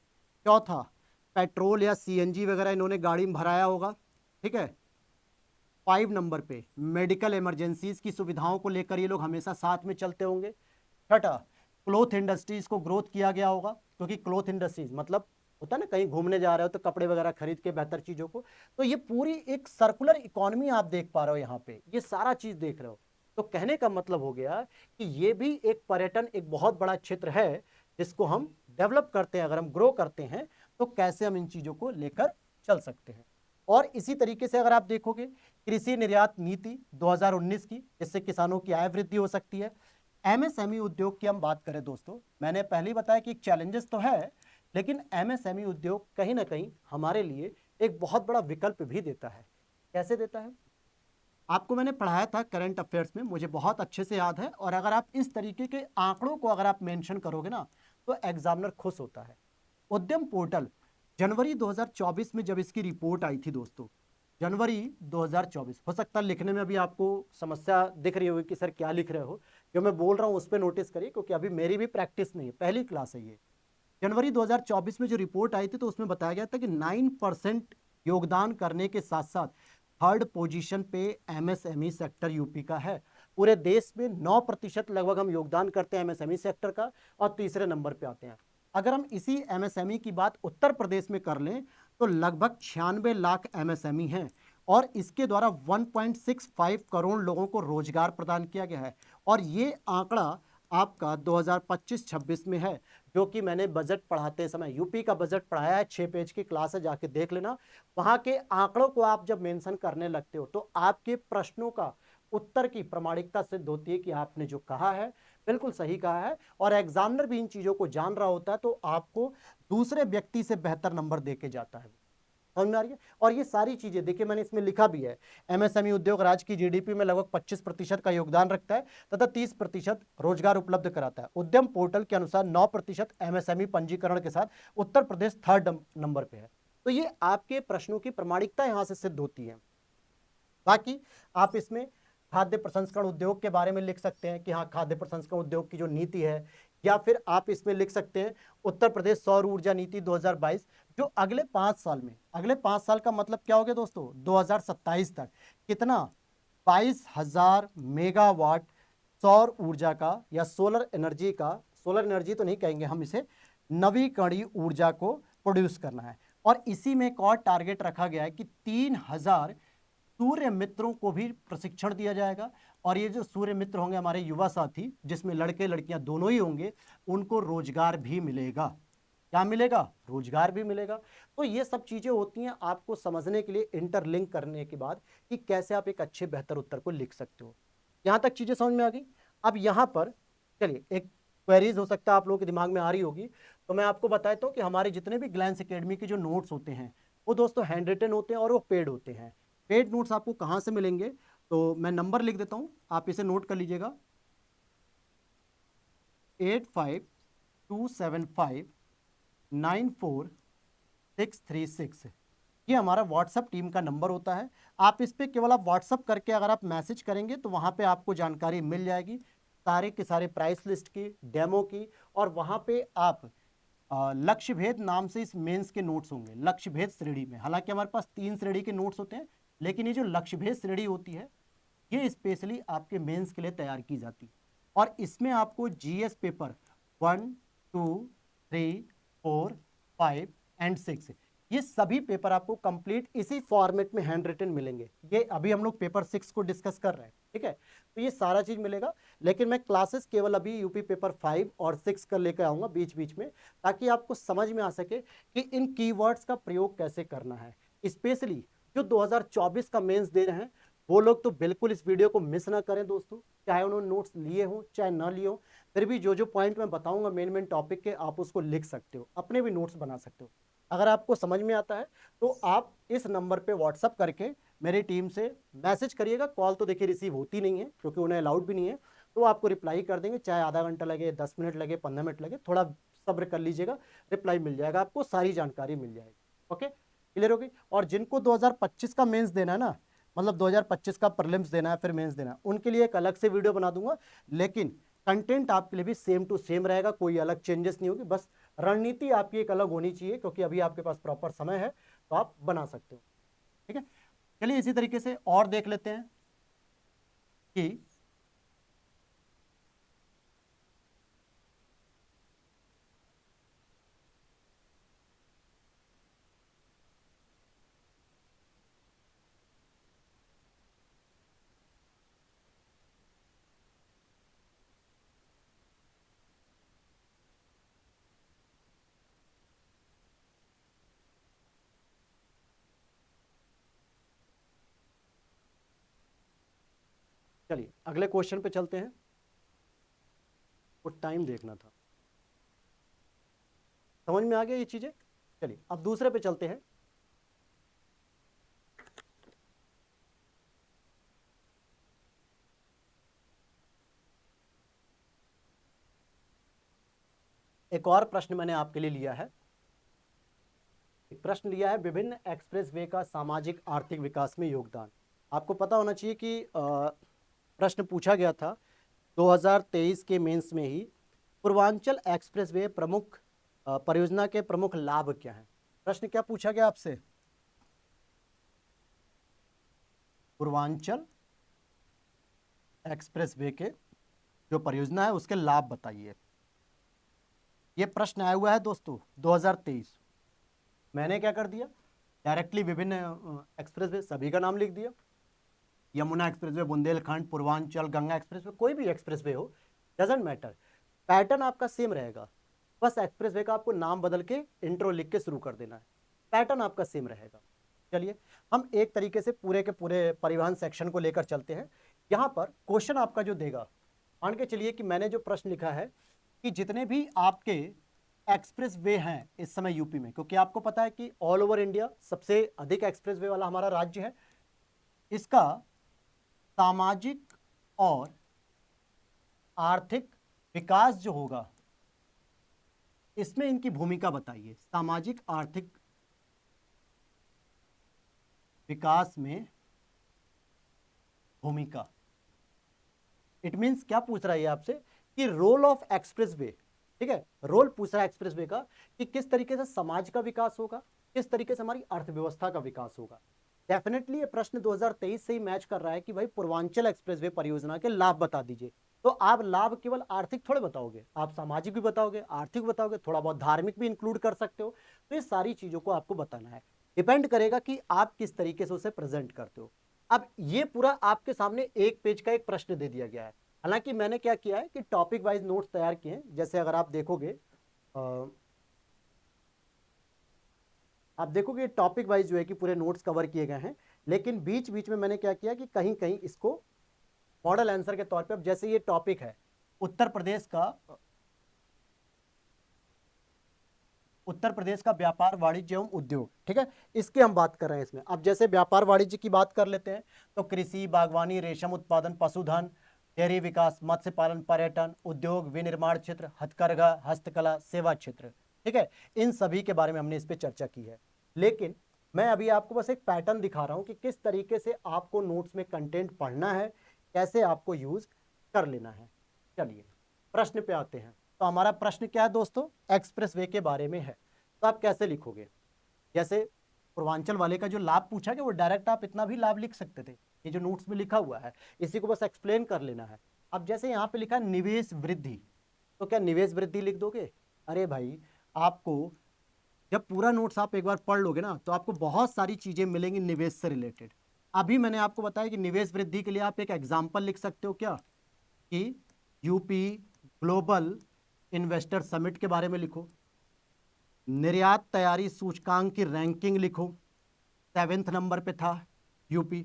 चौथा, पेट्रोल या सीएनजी वगैरह इन्होंने गाड़ी में भराया होगा। ठीक है। 5 नंबर पे मेडिकल इमरजेंसीज की सुविधाओं को लेकर ये लोग हमेशा साथ में चलते होंगे। छठा, क्लोथ इंडस्ट्रीज को ग्रोथ किया गया होगा, क्योंकि क्लोथ इंडस्ट्रीज मतलब होता है ना, कहीं घूमने जा रहे हो तो कपड़े वगैरह खरीद के बेहतर चीजों को, तो ये पूरी एक सर्कुलर इकोनॉमी आप देख पा रहे हो यहाँ पे, ये सारा चीज देख रहे हो। तो कहने का मतलब हो गया कि ये भी एक पर्यटन, एक बहुत बड़ा क्षेत्र है जिसको हम डेवलप करते हैं। अगर हम ग्रो करते हैं तो कैसे हम इन चीजों को लेकर चल सकते हैं। और इसी तरीके से अगर आप देखोगे कृषि निर्यात नीति 2019 की, इससे किसानों की आय वृद्धि हो सकती है। एमएसएमई उद्योग की हम बात करें दोस्तों, मैंने पहले ही बताया कि चैलेंजेस तो है, लेकिन एमएसएमई उद्योग कहीं ना कहीं हमारे लिए एक बहुत बड़ा विकल्प भी देता है। कैसे देता है? आपको मैंने पढ़ाया था करंट अफेयर्स में, मुझे बहुत अच्छे से याद है। और अगर आप इस तरीके के आंकड़ों को अगर आप मेंशन करोगे ना, तो एग्जामिनर खुश होता है। उद्यम पोर्टल जनवरी 2024 में जब इसकी रिपोर्ट आई थी दोस्तों, जनवरी 2024, हो सकता है लिखने में अभी आपको समस्या दिख रही होगी कि सर क्या लिख रहे हो। जो मैं बोल रहा हूं उस पर नोटिस करिए, क्योंकि अभी मेरी भी प्रैक्टिस नहीं है, पहली क्लास है ये। जनवरी 2024 में जो रिपोर्ट आई थी, तो उसमें बताया गया था कि 9% योगदान करने के साथ साथ थर्ड पोजीशन पे एमएसएमई सेक्टर यूपी का है। पूरे देश में 9% लगभग हम योगदान करते हैं एमएसएमई सेक्टर का, और तीसरे नंबर पे आते हैं। अगर हम इसी एमएसएमई की बात उत्तर प्रदेश में कर लें, तो लगभग 96 लाख एमएसएमई हैं, और इसके द्वारा 1.65 करोड़ लोगों को रोजगार प्रदान किया गया है। और ये आंकड़ा आपका 2025-26 में है, जो कि मैंने बजट पढ़ाते समय यूपी का बजट पढ़ाया है, 6 पेज की क्लास है, जाके देख लेना। वहां के आंकड़ों को आप जब मेंशन करने लगते हो, तो आपके प्रश्नों का उत्तर की प्रामाणिकता सिद्ध होती है कि आपने जो कहा है बिल्कुल सही कहा है। और एग्जामिनर भी इन चीजों को जान रहा होता है, तो आपको दूसरे व्यक्ति से बेहतर नंबर देके जाता है। समझ में आ रही है? और ये सारी चीजें देखिए, मैंने इसमें लिखा भी है, एमएसएमई उद्योग राज्य की जीडीपी में लगभग 25% का योगदान रखता है तथा 30% रोजगार उपलब्ध कराता है। उद्यम पोर्टल के अनुसार 9% एमएसएमई पंजीकरण के साथ उत्तर प्रदेश थर्ड नंबर पे है। तो ये आपके प्रश्नों की प्रामाणिकता यहां से सिद्ध होती है। बाकी आप इसमें खाद्य प्रसंस्करण उद्योग के बारे में लिख सकते हैं कि हाँ, खाद्य प्रसंस्करण उद्योग की जो नीति है, या फिर आप इसमें लिख सकते हैं उत्तर प्रदेश सौर ऊर्जा नीति 2022, जो अगले 5 साल में, अगले 5 साल का मतलब क्या हो गया दोस्तों, 2027 तक कितना, 22,000 मेगावाट सौर ऊर्जा का या सोलर एनर्जी का, सोलर एनर्जी तो नहीं कहेंगे हम इसे, नवीकरणीय ऊर्जा को प्रोड्यूस करना है। और इसी में एक और टारगेट रखा गया है कि 3,000 सूर्य मित्रों को भी प्रशिक्षण दिया जाएगा। और ये जो सूर्य मित्र होंगे हमारे युवा साथी, जिसमें लड़के लड़कियां दोनों ही होंगे, उनको रोजगार भी मिलेगा। क्या मिलेगा? रोजगार भी मिलेगा। तो ये सब चीजें होती हैं आपको समझने के लिए, इंटरलिंक करने के बाद, कि कैसे आप एक अच्छे बेहतर उत्तर को लिख सकते हो। यहां तक चीजें समझ में आ गई। अब यहां पर चलिए, एक क्वेरीज हो सकता है आप लोगों के दिमाग में आ रही होगी, तो मैं आपको बताता हूं कि हमारे जितने भी ग्लैंस एकेडमी के जो नोट्स होते हैं, वो दोस्तों हैंड रिटन होते हैं और वो पेड होते हैं। पेड नोट्स आपको कहाँ से मिलेंगे, तो मैं नंबर लिख देता हूं, आप इसे नोट कर लीजिएगा, 8527594636। ये हमारा व्हाट्सअप टीम का नंबर होता है। आप इस पे केवल आप व्हाट्सअप करके अगर आप मैसेज करेंगे, तो वहां पे आपको जानकारी मिल जाएगी सारे के सारे प्राइस लिस्ट की, डेमो की। और वहां पे आप लक्ष्य भेद नाम से इस मेंस के नोट्स होंगे, लक्ष्य भेद श्रेणी में। हालांकि हमारे पास 3 श्रेणी के नोट्स होते हैं, लेकिन ये जो लक्ष्य भेद श्रेणी होती है, ये स्पेशली आपके मेंस के लिए तैयार की जाती है। और इसमें आपको जीएस पेपर 1, 2, 3, 4, 5 एंड 6, ये सभी पेपर आपको कंप्लीट इसी फॉर्मेट में हैंड रिटन मिलेंगे। ये अभी हम लोग पेपर 6 को डिस्कस कर रहे हैं, ठीक है। तो ये सारा चीज मिलेगा, लेकिन मैं क्लासेस केवल अभी यूपी पेपर 5 और 6 कर लेकर आऊंगा बीच बीच में, ताकि आपको समझ में आ सके कि इन कीवर्ड्स का प्रयोग कैसे करना है। स्पेशली जो 2024 का मेंस दे रहे हैं वो लोग तो बिल्कुल इस वीडियो को मिस ना करें दोस्तों, चाहे उन्होंने नोट्स लिए हों चाहे ना लिए हों, फिर भी जो जो पॉइंट मैं बताऊंगा मेन मेन टॉपिक के, आप उसको लिख सकते हो, अपने भी नोट्स बना सकते हो। अगर आपको समझ में आता है तो आप इस नंबर पे व्हाट्सअप करके मेरी टीम से मैसेज करिएगा। कॉल तो देखिए रिसीव होती नहीं है क्योंकि उन्हें अलाउड भी नहीं है, तो आपको रिप्लाई कर देंगे, चाहे आधा घंटा लगे, 10 मिनट लगे, 15 मिनट लगे, थोड़ा सब्र कर लीजिएगा, रिप्लाई मिल जाएगा, आपको सारी जानकारी मिल जाएगी। ओके, क्लियर होगी। और जिनको 2025 का मेंस देना है ना, मतलब 2025 का प्रीलिम्स देना है फिर मेंस देना है, उनके लिए एक अलग से वीडियो बना दूंगा, लेकिन कंटेंट आपके लिए भी सेम टू सेम रहेगा, कोई अलग चेंजेस नहीं होगी, बस रणनीति आपकी एक अलग होनी चाहिए, क्योंकि अभी आपके पास प्रॉपर समय है तो आप बना सकते हो, ठीक है। चलिए इसी तरीके से और देख लेते हैं कि चलिए अगले क्वेश्चन पे चलते हैं, वो टाइम देखना था, समझ में आ गया ये चीजें। चलिए अब दूसरे पे चलते हैं। एक और प्रश्न मैंने आपके लिए लिया है, एक प्रश्न लिया है, विभिन्न एक्सप्रेसवे का सामाजिक आर्थिक विकास में योगदान। आपको पता होना चाहिए कि प्रश्न पूछा गया था 2023 के मेंस में ही, पूर्वांचल एक्सप्रेसवे प्रमुख परियोजना के प्रमुख लाभ क्या हैं। प्रश्न क्या पूछा गया आपसे, पूर्वांचल एक्सप्रेसवे के जो परियोजना है उसके लाभ बताइए। ये प्रश्न आया हुआ है दोस्तों 2023। मैंने क्या कर दिया, डायरेक्टली विभिन्न एक्सप्रेसवे सभी का नाम लिख दिया, यमुना एक्सप्रेसवे, बुंदेलखंड, पूर्वांचल, गंगा एक्सप्रेसवे, कोई भी एक्सप्रेसवे हो, डजेंट मैटर, पैटर्न आपका सेम रहेगा, बस एक्सप्रेसवे का आपको नाम बदल के इंट्रो लिख के शुरू कर देना है, पैटर्न आपका सेम रहेगा। चलिए हम एक तरीके से पूरे के पूरे परिवहन सेक्शन को लेकर चलते हैं। यहाँ पर क्वेश्चन आपका जो देगा, मान के चलिए कि मैंने जो प्रश्न लिखा है कि जितने भी आपके एक्सप्रेस वे हैं इस समय यूपी में, क्योंकि आपको पता है कि ऑल ओवर इंडिया सबसे अधिक एक्सप्रेस वे वाला हमारा राज्य है, इसका सामाजिक और आर्थिक विकास जो होगा इसमें इनकी भूमिका बताइए। सामाजिक आर्थिक विकास में भूमिका, इट मींस क्या पूछ रहा है आपसे कि रोल ऑफ एक्सप्रेसवे, ठीक है, रोल पूछ रहा है एक्सप्रेसवे का कि किस तरीके से समाज का विकास होगा, किस तरीके से हमारी अर्थव्यवस्था का विकास होगा। डेफिनेटली ये प्रश्न 2023 से ही मैच कर रहा है कि भाई पूर्वांचल एक्सप्रेसवे परियोजना के लाभ बता दीजिए। तो आप लाभ केवल आर्थिक थोड़े बताओगे, आप सामाजिक भी बताओगे, आर्थिक बताओगे, थोड़ा बहुत धार्मिक भी इंक्लूड कर सकते हो। तो ये सारी चीजों को आपको बताना है, डिपेंड करेगा कि आप किस तरीके से उसे प्रेजेंट करते हो। अब ये पूरा आपके सामने एक पेज का एक प्रश्न दे दिया गया है। हालांकि मैंने क्या किया है कि टॉपिक वाइज नोट्स तैयार किए हैं, जैसे अगर आप देखोगे आप देखोगे टॉपिक वाइज जो है कि पूरे नोट्स कवर किए गए हैं, लेकिन बीच बीच में मैंने क्या किया कि कहीं कहीं इसको मॉडल आंसर के तौर पे, अब जैसे ये टॉपिक है उत्तर प्रदेश का व्यापार वाणिज्य एवं उद्योग, ठीक है, इसकी हम बात कर रहे हैं इसमें। अब जैसे व्यापार वाणिज्य की बात कर लेते हैं तो कृषि, बागवानी, रेशम उत्पादन, पशुधन, डेयरी विकास, मत्स्य पालन, पर्यटन, उद्योग, विनिर्माण क्षेत्र, हथकरघा, हस्तकला, सेवा क्षेत्र, ठीक है, इन सभी के बारे में हमने इस पर चर्चा की है। लेकिन मैं अभी आपको बस एक पैटर्न दिखा रहा हूं कि किस तरीके से आपको नोट्स में कंटेंट पढ़ना है, कैसे आपको यूज कर लेना है। चलिए प्रश्न पे आते हैं। तो हमारा प्रश्न क्या है दोस्तों, एक्सप्रेसवे के बारे में है। तो आप कैसे लिखोगे, जैसे पूर्वांचल वाले का जो लाभ पूछा गया वो डायरेक्ट आप इतना भी लाभ लिख सकते थे, ये जो नोट्स में लिखा हुआ है इसी को बस एक्सप्लेन कर लेना है। अब जैसे यहाँ पे लिखा है निवेश वृद्धि, तो क्या निवेश वृद्धि लिख दोगे? अरे भाई आपको जब पूरा नोट्स आप एक बार पढ़ लोगे ना तो आपको बहुत सारी चीजें मिलेंगी निवेश से रिलेटेड। अभी मैंने आपको बताया कि निवेश वृद्धि के लिए आप एक एग्जाम्पल लिख सकते हो क्या, कि यूपी ग्लोबल इन्वेस्टर समिट के बारे में लिखो, निर्यात तैयारी सूचकांक की रैंकिंग लिखो, 7वें नंबर पे था यूपी।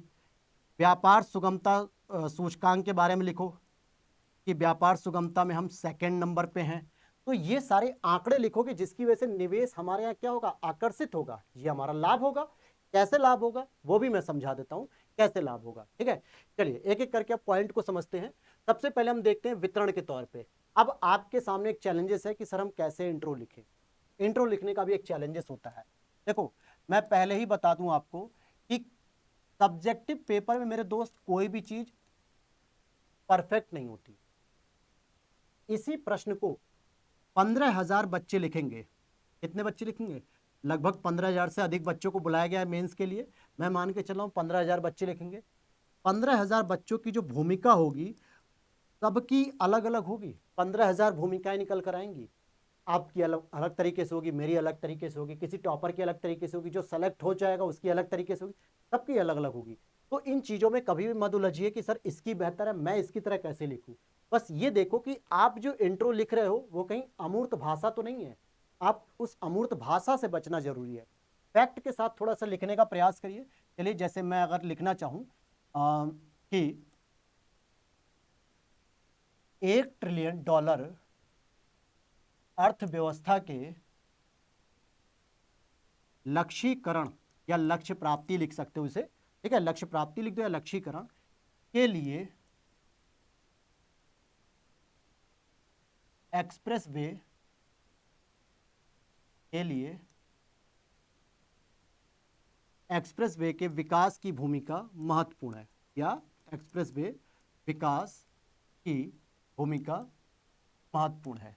व्यापार सुगमता सूचकांक के बारे में लिखो कि व्यापार सुगमता में हम 2nd नंबर पे हैं। तो ये सारे आंकड़े लिखो कि जिसकी वजह से निवेश हमारे यहाँ क्या होगा, आकर्षित होगा, ये हमारा लाभ होगा। कैसे लाभ होगा वो भी मैं समझा देता हूँ, कैसे लाभ होगा। ठीक है, चलिए एक एक करके आप पॉइंट को समझते हैं। सबसे पहले हम देखते हैं वितरण के तौर पे। अब आपके सामने एक चैलेंजेस है कि सर हम कैसे इंट्रो लिखें। इंट्रो लिखने का भी एक चैलेंजेस होता है। देखो मैं पहले ही बता दूं आपको कि सब्जेक्टिव पेपर में मेरे दोस्त कोई भी चीज परफेक्ट नहीं होती। इसी प्रश्न को 15,000 बच्चे लिखेंगे। कितने बच्चे लिखेंगे? लगभग 15,000 से अधिक बच्चों को बुलाया गया है मेंस के लिए। मैं मान के चला हूं 15,000 बच्चे लिखेंगे। 15,000 बच्चों की जो भूमिका होगी सबकी अलग अलग होगी। 15,000 भूमिकाएं निकल कर आएंगी। आपकी अलग अलग तरीके से होगी, मेरी अलग तरीके से होगी, किसी टॉपर की अलग तरीके से होगी, जो सेलेक्ट हो जाएगा उसकी अलग तरीके से होगी, सबकी अलग अलग होगी। तो इन चीजों में कभी भी मत उलझिए कि सर इसकी बेहतर है, मैं इसकी तरह कैसे लिखूं। बस ये देखो कि आप जो इंट्रो लिख रहे हो वो कहीं अमूर्त भाषा तो नहीं है। आप उस अमूर्त भाषा से बचना जरूरी है। फैक्ट के साथ थोड़ा सा लिखने का प्रयास करिए। चलिए जैसे मैं अगर लिखना चाहूं कि $1 ट्रिलियन अर्थव्यवस्था के लक्ष्यीकरण या लक्ष्य प्राप्ति लिख सकते हो इसे। ठीक है, लक्ष्य प्राप्ति लिख दो या लक्ष्यीकरण के लिए एक्सप्रेस वे के लिए एक्सप्रेस वे के विकास की भूमिका महत्वपूर्ण है, या एक्सप्रेस वे विकास की भूमिका महत्वपूर्ण है,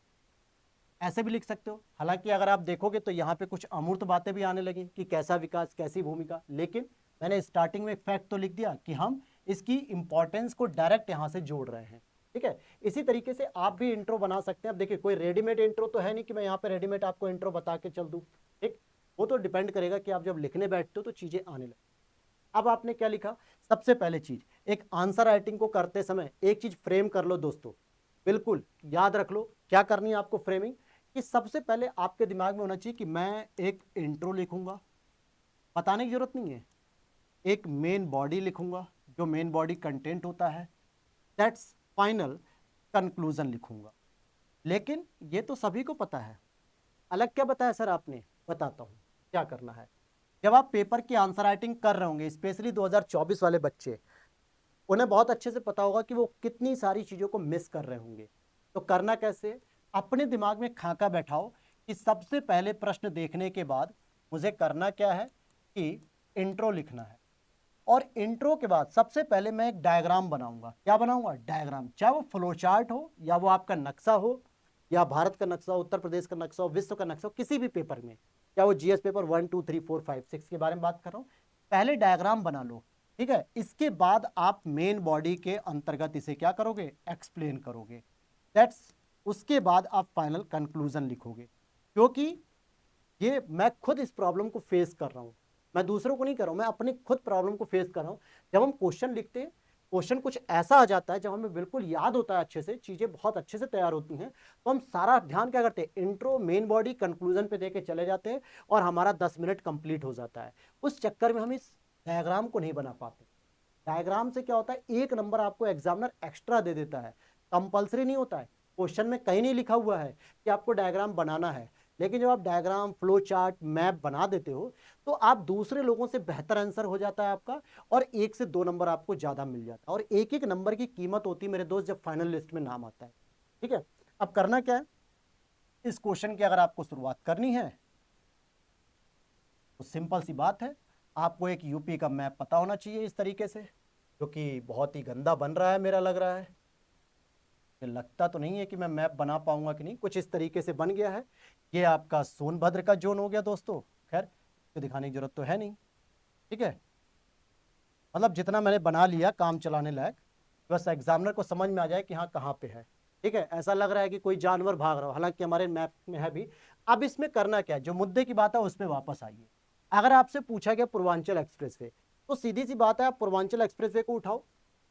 ऐसे भी लिख सकते हो। हालांकि अगर आप देखोगे तो यहाँ पे कुछ अमूर्त बातें भी आने लगी कि कैसा विकास, कैसी भूमिका, लेकिन मैंने स्टार्टिंग में एक फैक्ट तो लिख दिया कि हम इसकी इंपॉर्टेंस को डायरेक्ट यहाँ से जोड़ रहे हैं। ठीक है, इसी तरीके से आप भी इंट्रो बना सकते हैं। अब देखिए कोई रेडीमेड इंट्रो तो है नहीं कि मैं यहाँ पे रेडीमेड आपको इंट्रो बता के चल दूँ। ठीक, वो तो डिपेंड करेगा कि आप जब लिखने बैठते हो तो चीजें आने लगे। अब आपने क्या लिखा, सबसे पहले चीज, एक आंसर राइटिंग को करते समय एक चीज फ्रेम कर लो दोस्तों। बिल्कुल याद रख लो क्या करनी है आपको फ्रेमिंग, कि सबसे पहले आपके दिमाग में होना चाहिए कि मैं एक इंट्रो लिखूंगा, बताने की जरूरत नहीं है। एक मेन बॉडी लिखूंगा, जो मेन बॉडी कंटेंट होता है, दैट्स फाइनल कंक्लूजन लिखूंगा। लेकिन ये तो सभी को पता है, अलग क्या बताया सर आपने, बताता हूं क्या करना है। जब आप पेपर की आंसर राइटिंग कर रहे होंगे, स्पेशली 2024 वाले बच्चे, उन्हें बहुत अच्छे से पता होगा कि वो कितनी सारी चीजों को मिस कर रहे होंगे। तो करना कैसे, अपने दिमाग में खाका बैठाओ कि सबसे पहले प्रश्न देखने के बाद मुझे करना क्या है, कि इंट्रो लिखना है। और इंट्रो के बाद सबसे पहले मैं एक डायग्राम बनाऊंगा। क्या बनाऊंगा, डायग्राम, चाहे वो फ्लो चार्ट हो या वो आपका नक्शा हो, या भारत का नक्शा हो, उत्तर प्रदेश का नक्शा हो, विश्व का नक्शा हो, किसी भी पेपर में, क्या वो जीएस पेपर 1 2 3 4 5 6 के बारे में बात कर रहा हूं। पहले डायग्राम बना लो। ठीक है, इसके बाद आप मेन बॉडी के अंतर्गत इसे क्या करोगे, एक्सप्लेन करोगे। दैट्स, उसके बाद आप फाइनल कंक्लूजन लिखोगे। क्योंकि ये मैं खुद इस प्रॉब्लम को फेस कर रहा हूं, मैं दूसरों को नहीं कर रहा हूं, मैं अपनी खुद प्रॉब्लम को फेस कर रहा हूं। जब हम क्वेश्चन लिखते हैं, क्वेश्चन कुछ ऐसा आ जाता है जब हमें बिल्कुल याद होता है, अच्छे से चीजें बहुत अच्छे से तैयार होती हैं, तो हम सारा ध्यान क्या करते हैं, इंट्रो मेन बॉडी कंक्लूजन पे देके चले जाते हैं और हमारा 10 मिनट कंप्लीट हो जाता है। उस चक्कर में हम इस डायग्राम को नहीं बना पाते। डायग्राम से क्या होता है, 1 नंबर आपको एग्जामिनर एक्स्ट्रा दे देता है। कंपलसरी नहीं होता है, क्वेश्चन में कहीं नहीं लिखा हुआ है कि आपको डायग्राम बनाना है, लेकिन जब आप डायग्राम, फ्लो चार्ट, मैप बना देते हो तो आप दूसरे लोगों से बेहतर आंसर हो जाता है आपका, और 1 से 2 नंबर आपको ज्यादा मिल जाता है। और एक एक नंबर की कीमत होती है मेरे दोस्त जब फाइनल लिस्ट में नाम आता है। ठीक है, अब करना क्या है, इस क्वेश्चन की अगर आपको शुरुआत करनी है तो सिंपल सी बात है, आपको एक यूपी का मैप पता होना चाहिए इस तरीके से, जो कि बहुत ही गंदा बन रहा है, मेरा लग रहा है, मुझे लगता तो नहीं है कि मैं मैप बना पाऊंगा कि नहीं, कुछ इस तरीके से बन गया है। ये आपका सोनभद्र का जोन हो गया दोस्तों। खैर तो दिखाने की जरूरत तो है नहीं। ठीक है, मतलब जितना मैंने बना लिया काम चलाने लायक, बस एग्जामिनर को समझ में आ जाए कि हाँ कहाँ पे है। ठीक है, ऐसा लग रहा है कि कोई जानवर भाग रहा हो, हालांकि हमारे मैप में है भी। अब इसमें करना क्या है, जो मुद्दे की बात है उस पर वापस आइए। अगर आपसे पूछा गया पूर्वांचल एक्सप्रेसवे, तो सीधी सी बात है, आप पूर्वांचल एक्सप्रेसवे को उठाओ,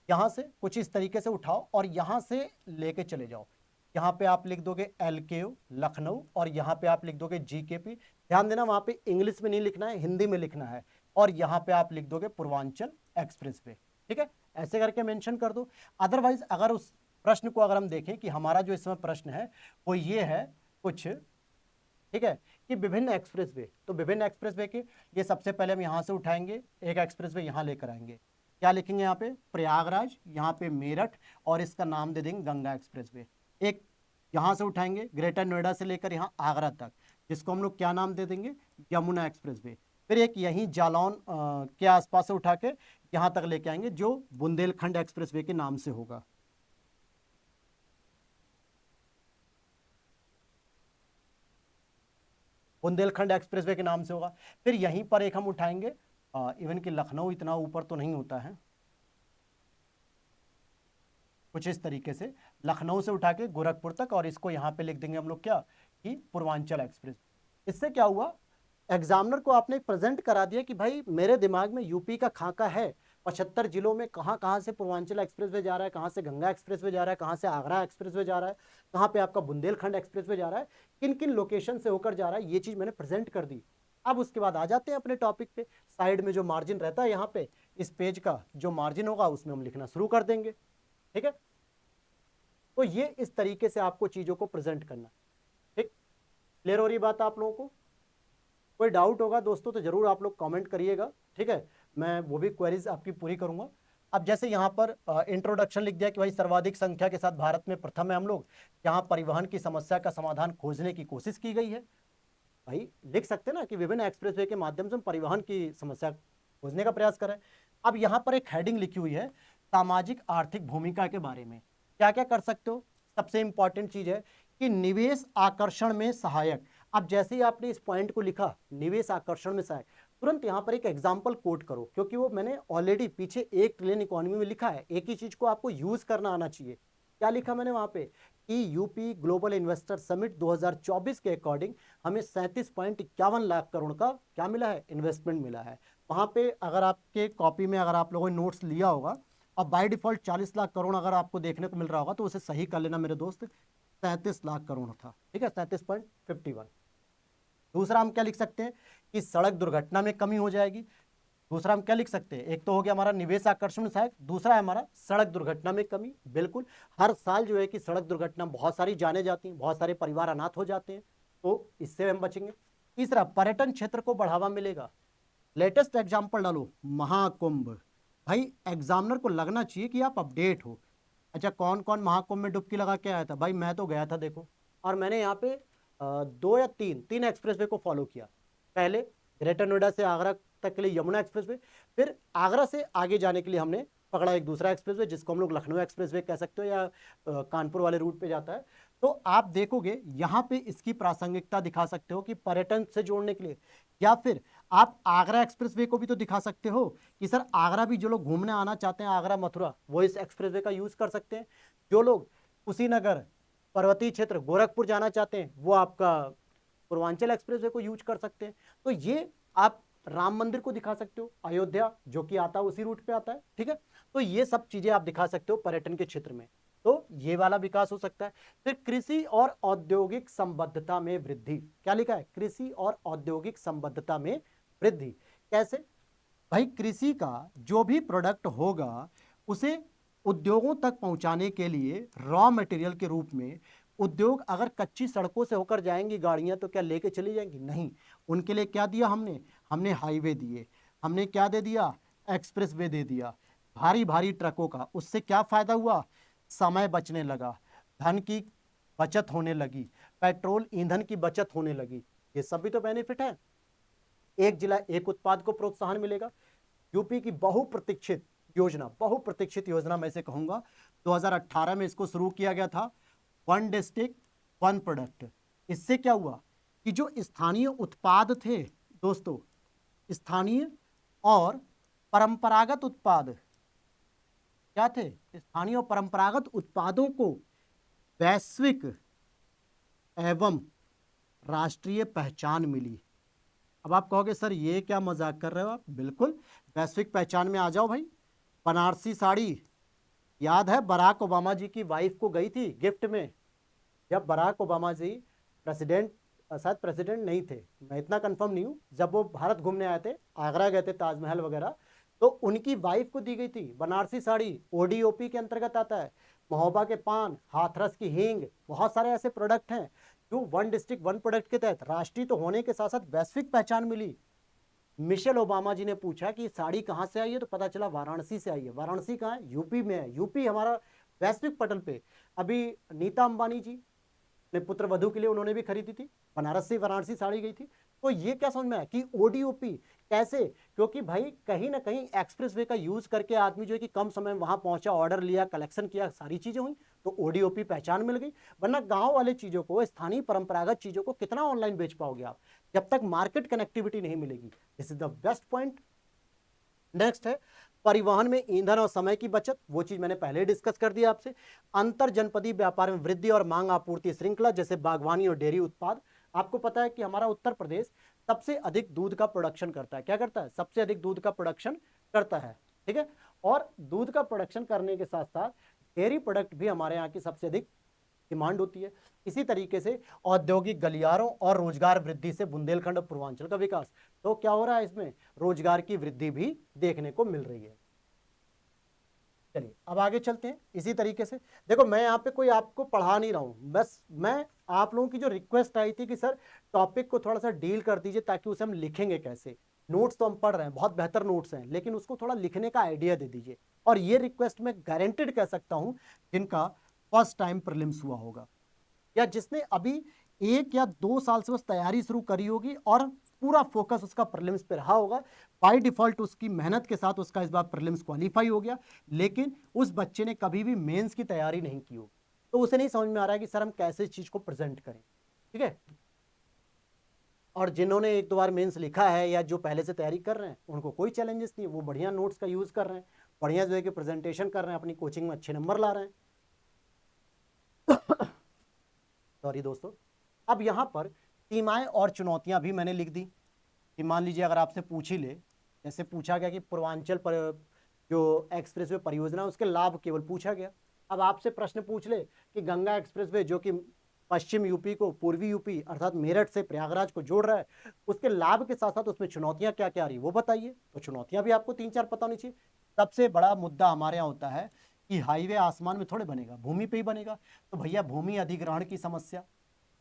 यहां से कुछ इस तरीके से उठाओ और यहां से लेके चले जाओ। यहाँ पे आप लिख दोगे एलकेयू लखनऊ और यहाँ पे आप लिख दोगे जीकेपी। ध्यान देना, वहां पे इंग्लिश में नहीं लिखना है, हिंदी में लिखना है। और यहाँ पे आप लिख दोगे पूर्वांचल एक्सप्रेसवे। ठीक है, ऐसे करके मेंशन कर दो। अदरवाइज अगर उस प्रश्न को अगर हम देखें कि हमारा जो इसमें प्रश्न है वो ये है कुछ, ठीक है, कि विभिन्न एक्सप्रेसवे, तो विभिन्न एक्सप्रेसवे के ये सबसे पहले हम यहाँ से उठाएंगे, एक एक्सप्रेसवे यहाँ लेकर आएंगे। क्या लिखेंगे यहाँ पे, प्रयागराज, यहाँ पे मेरठ, और इसका नाम दे देंगे गंगा एक्सप्रेसवे। एक यहाँ से उठाएंगे ग्रेटर नोएडा से लेकर यहाँ आगरा तक, जिसको हम लोग क्या नाम दे देंगे, यमुना एक्सप्रेसवे। फिर एक यहीं जालौन के आसपास से उठा के यहाँ तक लेके आएंगे, जो बुंदेलखंड एक्सप्रेसवे के नाम से होगा। बुंदेलखंड एक्सप्रेसवे के नाम से होगा। फिर यहीं पर एक हम उठाएंगे, इवन कि लखनऊ इतना ऊपर तो नहीं होता है, कुछ इस तरीके से लखनऊ से उठा के गोरखपुर तक, और इसको यहाँ पे लिख देंगे हम लोग क्या, कि पूर्वांचल एक्सप्रेस। इससे क्या हुआ, एग्जामिनर को आपने प्रेजेंट करा दिया कि भाई मेरे दिमाग में यूपी का खाका है, 75 जिलों में कहाँ कहाँ से पूर्वांचल एक्सप्रेसवे जा रहा है, कहाँ से गंगा एक्सप्रेसवे जा रहा है, कहाँ से आगरा एक्सप्रेसवे जा रहा है, कहाँ पे आपका बुंदेलखंड एक्सप्रेसवे जा रहा है, किन किन लोकेशन से होकर जा रहा है, ये चीज मैंने प्रेजेंट कर दी। अब उसके बाद आ जाते हैं अपने टॉपिक पे। साइड में जो मार्जिन रहता है यहाँ पे, इस पेज का जो मार्जिन होगा उसमें हम लिखना शुरू कर देंगे। ठीक है, तो ये इस तरीके से आपको चीजों को प्रेजेंट करना। ठीक, क्लियर हो रही बात आप लोगों को? कोई डाउट होगा दोस्तों तो जरूर आप लोग कमेंट करिएगा। ठीक है, मैं वो भी क्वेरीज आपकी पूरी करूंगा। अब जैसे यहाँ पर इंट्रोडक्शन लिख दिया कि भाई सर्वाधिक संख्या के साथ भारत में प्रथम है हम लोग, यहाँ परिवहन की समस्या का समाधान खोजने की कोशिश की गई है। भाई लिख सकते ना कि विभिन्न एक्सप्रेसवे के माध्यम से हम परिवहन की समस्या खोजने का प्रयास करें। अब यहाँ पर एक हेडिंग लिखी हुई है सामाजिक आर्थिक भूमिका के बारे में। क्या क्या कर सकते हो, सबसे इंपॉर्टेंट चीज है कि निवेश आकर्षण में सहायक। अब जैसे ही आपने इस पॉइंट को लिखा, निवेश आकर्षण में सहायक, तुरंत यहाँ पर एक एग्जाम्पल कोट करो, क्योंकि वो मैंने ऑलरेडी पीछे एक ट्रिलियन इकोनॉमी में लिखा है। एक ही चीज को आपको यूज करना आना चाहिए। क्या लिखा मैंने वहां पे कि यूपी ग्लोबल इन्वेस्टर समिट 2024 के अकॉर्डिंग हमें 37.51 लाख करोड़ का क्या मिला है, इन्वेस्टमेंट मिला है। वहां पे अगर आपके कॉपी में अगर आप लोगों ने नोट्स लिया होगा, और बाय डिफॉल्ट 40 लाख करोड़ अगर आपको देखने को मिल रहा होगा तो उसे सही कर लेना मेरे दोस्त, 37 लाख करोड़ था। ठीक है, 37.51। दूसरा हम क्या लिख सकते हैं कि सड़क दुर्घटना में कमी हो जाएगी। दूसरा हम क्या लिख सकते हैं, एक तो हो गया हमारा निवेश आकर्षण में सहायक, दूसरा है हमारा सड़क दुर्घटना में कमी। बिल्कुल, हर साल जो है कि सड़क दुर्घटना बहुत सारी जाने जाती हैं, बहुत सारे परिवार अनाथ हो जाते हैं, तो इससे हम बचेंगे। तीसरा, पर्यटन क्षेत्र को बढ़ावा मिलेगा। लेटेस्ट एग्जाम्पल डालो, महाकुंभ। भाई एग्जामिनर को लगना चाहिए कि आप अपडेट हो। अच्छा, कौन कौन महाकुंभ में डुबकी लगा के आया था, भाई मैं तो गया था देखो। और मैंने यहाँ पे दो या तीन एक्सप्रेसवे को फॉलो किया। पहले ग्रेटर नोएडा से आगरा तक के लिए यमुना एक्सप्रेसवे, फिर आगरा से आगे जाने के लिए हमने पकड़ा एक दूसरा एक्सप्रेसवे जिसको हम लोग लखनऊ एक्सप्रेसवे कह सकते हो, या कानपुर वाले रूट पे जाता है। तो आप देखोगे यहाँ पे इसकी प्रासंगिकता दिखा सकते हो कि पर्यटन से जोड़ने के लिए, या फिर आप आगरा एक्सप्रेसवे को भी तो दिखा सकते हो कि सर आगरा भी जो लोग घूमने आना चाहते हैं, आगरा मथुरा, वो इस एक्सप्रेसवे का यूज कर सकते हैं। जो लोग कुशीनगर पर्वतीय क्षेत्र गोरखपुर जाना चाहते हैं वो आपका पूर्वांचल एक्सप्रेसवे को यूज कर सकते हैं। तो ये आप राम मंदिर को दिखा सकते हो, अयोध्या जो कि आता है उसी रूट पे आता है। ठीक है, तो ये सब चीजें आप दिखा सकते हो पर्यटन के क्षेत्र में, तो ये वाला विकास हो सकता है। फिर कृषि और औद्योगिक संबद्धता में वृद्धि। क्या लिखा है, कृषि और औद्योगिक संबद्धता में वृद्धि। कैसे, भाई कृषि का जो भी प्रोडक्ट होगा उसे उद्योगों तक पहुंचाने के लिए रॉ मटेरियल के रूप में, उद्योग अगर कच्ची सड़कों से होकर जाएंगी गाड़ियां तो क्या लेके चली जाएंगी, नहीं। उनके लिए क्या दिया हमने, हमने हाईवे दिए, हमने क्या दे दिया, एक्सप्रेस वे दे दिया। भारी भारी ट्रकों का उससे क्या फायदा हुआ, समय बचने लगा, धन की बचत होने लगी, पेट्रोल ईंधन की बचत होने लगी। ये सब भी तो बेनिफिट है। एक जिला एक उत्पाद को प्रोत्साहन मिलेगा। यूपी की बहुप्रतीक्षित योजना मैं इसे कहूंगा, 2018 में इसको शुरू किया गया था, वन डिस्ट्रिक्ट वन प्रोडक्ट। इससे क्या हुआ कि जो स्थानीय उत्पाद थे दोस्तों, स्थानीय और परंपरागत उत्पाद क्या थे, स्थानीय और परंपरागत उत्पादों को वैश्विक एवं राष्ट्रीय पहचान मिली। अब आप कहोगे सर ये क्या मजाक कर रहे हो आप? बिल्कुल, वैश्विक पहचान में आ जाओ भाई। बनारसी साड़ी, याद है बराक ओबामा जी की वाइफ को गई थी गिफ्ट में, जब बराक ओबामा जी प्रेसिडेंट, शायद प्रेसिडेंट नहीं थे, मैं इतना कंफर्म नहीं हूँ, जब वो भारत घूमने आए थे, आगरा गए थे, ताजमहल वगैरह, तो उनकी वाइफ को दी गई थी बनारसी साड़ी। ओडीओपी के अंतर्गत आता है। महोबा के पान, हाथरस की हींग, बहुत सारे ऐसे प्रोडक्ट हैं जो वन डिस्ट्रिक्ट वन प्रोडक्ट के तहत राष्ट्रीय तो होने के साथ साथ वैश्विक पहचान मिली। मिशेल ओबामा जी ने पूछा कि साड़ी कहाँ से आई है, तो पता चला वाराणसी से आई है। वाराणसी कहाँ है? यूपी में है। यूपी हमारा वैश्विक पटल पे। अभी नीता अंबानी जी अपने पुत्र वधू के लिए उन्होंने भी खरीदी थी, बनारस से वाराणसी साड़ी गई थी। तो ये क्या समझ में आया कि ओडीओपी कैसे? क्योंकि भाई कहीं ना कहीं एक्सप्रेस वे का यूज करके आदमी जो है कि कम समय में वहां पहुंचा, ऑर्डर लिया, कलेक्शन किया, सारी चीजें हुई, तो ओडीओपी पहचान मिल गई। वरना गांव वाले चीजों को, स्थानीय परंपरागत चीजों को कितना ऑनलाइन बेच पाओगे आप, जब तक मार्केट कनेक्टिविटी नहीं मिलेगी। This is the best point. Next है परिवहन में ईंधन और समय की बचत, वो चीज मैंने पहले डिस्कस कर दिया आपसे। अंतर जनपदीय व्यापार में वृद्धि और मांग आपूर्ति श्रृंखला, जैसे बागवानी और डेयरी उत्पाद। आपको पता है कि हमारा उत्तर प्रदेश सबसे अधिक दूध का प्रोडक्शन करता है। क्या करता है? सबसे अधिक दूध का प्रोडक्शन करता है, ठीक है। और दूध का प्रोडक्शन करने के साथ साथ डेयरी प्रोडक्ट भी हमारे यहाँ की सबसे अधिक डिमांड होती है। इसी तरीके से औद्योगिक गलियारों और रोजगार वृद्धि से बुंदेलखंड और पूर्वांचल का विकास। तो क्या हो रहा है इसमें? रोजगार की वृद्धि भी देखने को मिल रही है। चलिए अब आगे चलते हैं। इसी तरीके से देखो, मैं यहाँ पे कोई आपको पढ़ा नहीं रहा हूँ, बस मैं आप लोगों की जो रिक्वेस्ट आई थी कि सर टॉपिक को थोड़ा सा डील कर दीजिए ताकि उसे हम लिखेंगे कैसे। नोट्स तो हम पढ़ रहे हैं, बहुत बेहतर नोट्स हैं, लेकिन उसको थोड़ा लिखने का आइडिया दे दीजिए। और ये रिक्वेस्ट मैं गारंटेड कह सकता हूँ जिनका फर्स्ट टाइम प्रीलिम्स हुआ होगा, या जिसने अभी 1 या 2 साल से बस तैयारी शुरू करी होगी और पूरा फोकस उसका प्रीलिम्स पे रहा होगा, बाय डिफॉल्ट उसकी मेहनत के साथ उसका इस बार प्रीलिम्स क्वालिफाई हो गया। लेकिन उस बच्चे ने कभी भी मेंस की तैयारी नहीं की हो, तो उसे नहीं समझ में आ रहा है कि सर हम कैसे इस चीज को प्रेजेंट करें, ठीक है। और जिन्होंने 1-2 बार मेंस लिखा है या जो पहले से तैयारी कर रहे हैं, उनको कोई चैलेंजेस नहीं है, वो बढ़िया नोट्स का यूज कर रहे हैं, बढ़िया जो है कि प्रेजेंटेशन कर रहे हैं, अपनी कोचिंग में अच्छे नंबर ला रहे हैं। सॉरी दोस्तों। अब यहां पर सीमाएं और चुनौतियां भी मैंने लिख दी कि मान लीजिए अगर आपसे पूछ ही ले, जैसे पूछा गया कि पूर्वांचल पर जो एक्सप्रेसवे परियोजना है उसके लाभ केवल पूछा गया। अब आपसे प्रश्न पूछ ले कि गंगा एक्सप्रेसवे जो कि पश्चिम यूपी को पूर्वी यूपी अर्थात मेरठ से प्रयागराज को जोड़ रहा है, उसके लाभ के साथ साथ उसमें चुनौतियां क्या क्या आ रही वो बताइए। तो चुनौतियां भी आपको 3-4 पता होनी चाहिए। सबसे बड़ा मुद्दा हमारे यहाँ होता है कि हाईवे आसमान में थोड़े बनेगा, भूमि पे ही बनेगा। तो भैया भूमि अधिग्रहण की समस्या,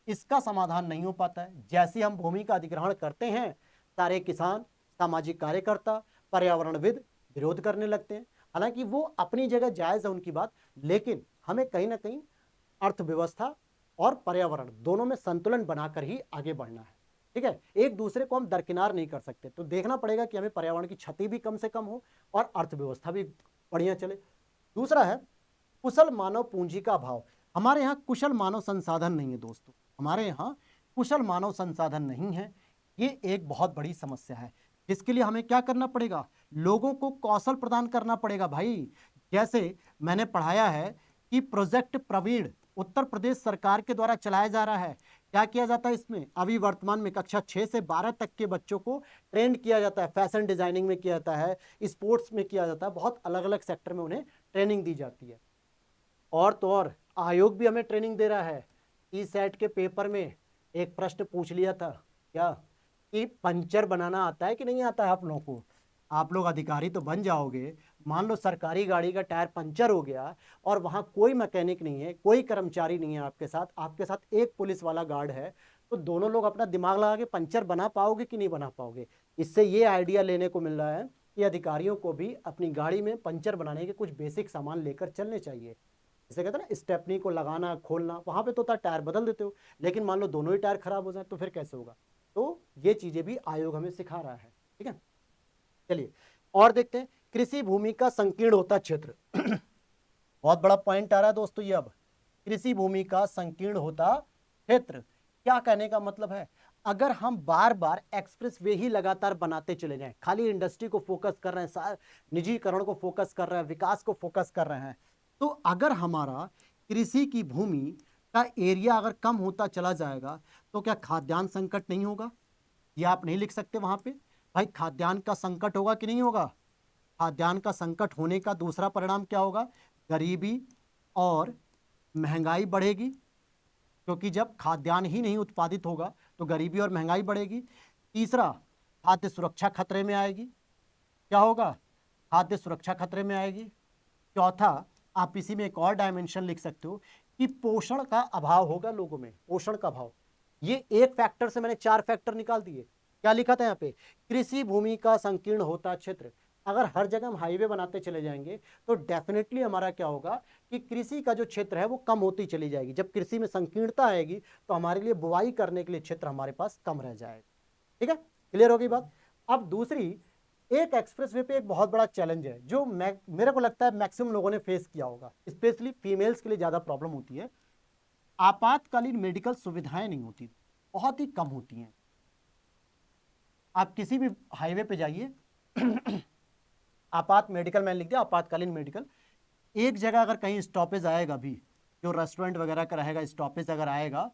इसका समाधान नहीं हो पाता है। जैसे हम भूमि का अधिग्रहण करते हैं, सारे किसान, सामाजिक कार्यकर्ता, पर्यावरणविद विरोध करने लगते हैं। हालांकि वो अपनी जगह जायज है उनकी बात, लेकिन हमें कहीं ना कहीं अर्थव्यवस्था और पर्यावरण दोनों में संतुलन बनाकर ही आगे बढ़ना है, ठीक है। एक दूसरे को हम दरकिनार नहीं कर सकते। तो देखना पड़ेगा कि हमें पर्यावरण की क्षति भी कम से कम हो और अर्थव्यवस्था भी बढ़िया चले। दूसरा है कुशल मानव पूंजी का अभाव। हमारे यहाँ कुशल मानव संसाधन नहीं है दोस्तों, हमारे यहाँ कुशल मानव संसाधन नहीं है। ये एक बहुत बड़ी समस्या है, जिसके लिए हमें क्या करना पड़ेगा? लोगों को कौशल प्रदान करना पड़ेगा भाई। जैसे मैंने पढ़ाया है कि प्रोजेक्ट प्रवीण उत्तर प्रदेश सरकार के द्वारा चलाया जा रहा है। क्या किया जाता है इसमें? अभी वर्तमान में कक्षा 6 से 12 तक के बच्चों को ट्रेंड किया जाता है, फैशन डिजाइनिंग में किया जाता है, स्पोर्ट्स में किया जाता है, बहुत अलग अलग सेक्टर में उन्हें ट्रेनिंग दी जाती है। और तो और आयोग भी हमें ट्रेनिंग दे रहा है। ई सेट के पेपर में एक प्रश्न पूछ लिया था क्या, कि पंचर बनाना आता है कि नहीं आता है आप लोगों को? आप लोग अधिकारी तो बन जाओगे, मान लो सरकारी गाड़ी का टायर पंचर हो गया और वहां कोई मैकेनिक नहीं है, कोई कर्मचारी नहीं है आपके साथ एक पुलिस वाला गार्ड है, तो दोनों लोग अपना दिमाग लगा के पंचर बना पाओगे कि नहीं बना पाओगे? इससे ये आइडिया लेने को मिल रहा है कि अधिकारियों को भी अपनी गाड़ी में पंचर बनाने के कुछ बेसिक सामान लेकर चलने चाहिए। जैसे कहते हैं ना, स्टेपनी को लगाना खोलना, वहां पे तो टायर बदल देते हो, लेकिन मान लो दोनों ही टायर खराब हो जाए तो फिर कैसे होगा? तो ये चीजें भी आयोग हमें सिखा रहा है, ठीक है। चलिए और देखते हैं कृषि भूमि का संकीर्ण होता क्षेत्र। बहुत बड़ा पॉइंट आ रहा है दोस्तों ये। अब कृषि भूमि का संकीर्ण होता क्षेत्र क्या कहने का मतलब है? अगर हम बार बार एक्सप्रेस वे ही लगातार बनाते चले जाएं, खाली इंडस्ट्री को फोकस कर रहे हैं, निजीकरण को फोकस कर रहे हैं, विकास को फोकस कर रहे हैं, तो अगर हमारा कृषि की भूमि का एरिया अगर कम होता चला जाएगा तो क्या खाद्यान्न संकट नहीं होगा? ये आप नहीं लिख सकते वहां पे। भाई खाद्यान्न का संकट होगा कि नहीं होगा? खाद्यान्न का संकट होने का दूसरा परिणाम क्या होगा? गरीबी और महंगाई बढ़ेगी, क्योंकि जब खाद्यान्न ही नहीं उत्पादित होगा तो गरीबी और महंगाई बढ़ेगी। तीसरा, खाद्य सुरक्षा खतरे में आएगी। क्या होगा? खाद्य सुरक्षा खतरे में आएगी। चौथा, आप इसी में एक और डायमेंशन लिख सकते हो कि पोषण का अभाव होगा लोगों में, पोषण का अभाव। ये एक फैक्टर से मैंने 4 फैक्टर निकाल दिए। क्या लिखा था यहाँ पे? कृषि भूमि का संकीर्ण होता क्षेत्र। अगर हर जगह हम हाईवे बनाते चले जाएंगे तो डेफिनेटली हमारा क्या होगा कि कृषि का जो क्षेत्र है वो कम होती चली जाएगी। जब कृषि में संकीर्णता आएगी तो हमारे लिए बुवाई करने के लिए क्षेत्र हमारे पास कम रह जाएगा। ठीक है, क्लियर हो गई बात? अब दूसरी, एक एक्सप्रेसवे पे एक बहुत बड़ा चैलेंज है जो मेरे को लगता है मैक्सिमम लोगों ने फेस किया होगा, स्पेशली फीमेल्स के लिए ज्यादा प्रॉब्लम होती है। आपातकालीन मेडिकल सुविधाएं नहीं होती, बहुत ही कम होती हैं। आप किसी भी हाईवे पे जाइए आपात मेडिकल, मैंने लिख दिया आपातकालीन मेडिकल। एक जगह अगर कहीं स्टॉपेज आएगा भी, जो रेस्टोरेंट वगैरह का रहेगा, स्टॉपेज अगर आएगा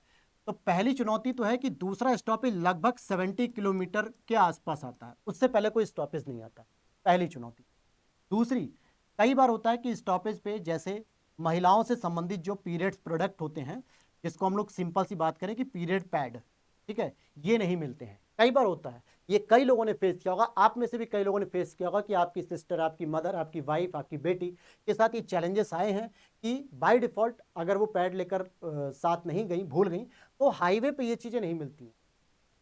तो पहली चुनौती तो है कि दूसरा स्टॉपेज लगभग 70 किलोमीटर के आसपास आता है, उससे पहले कोई स्टॉपेज नहीं आता। पहली चुनौती। दूसरी, कई बार होता है कि स्टॉपेज पे जैसे महिलाओं से संबंधित जो पीरियड्स प्रोडक्ट होते हैं, जिसको हम लोग सिंपल सी बात करें कि पीरियड पैड, ठीक है, ये नहीं मिलते हैं। कई बार होता है, ये कई लोगों ने फेस किया होगा, आप में से भी कई लोगों ने फेस किया होगा कि आपकी सिस्टर, आपकी मदर, आपकी वाइफ, आपकी बेटी के साथ ये चैलेंजेस आए हैं कि बाय डिफॉल्ट अगर वो पैड लेकर साथ नहीं गई, भूल गई, तो हाईवे पे ये चीजें नहीं मिलती हैं।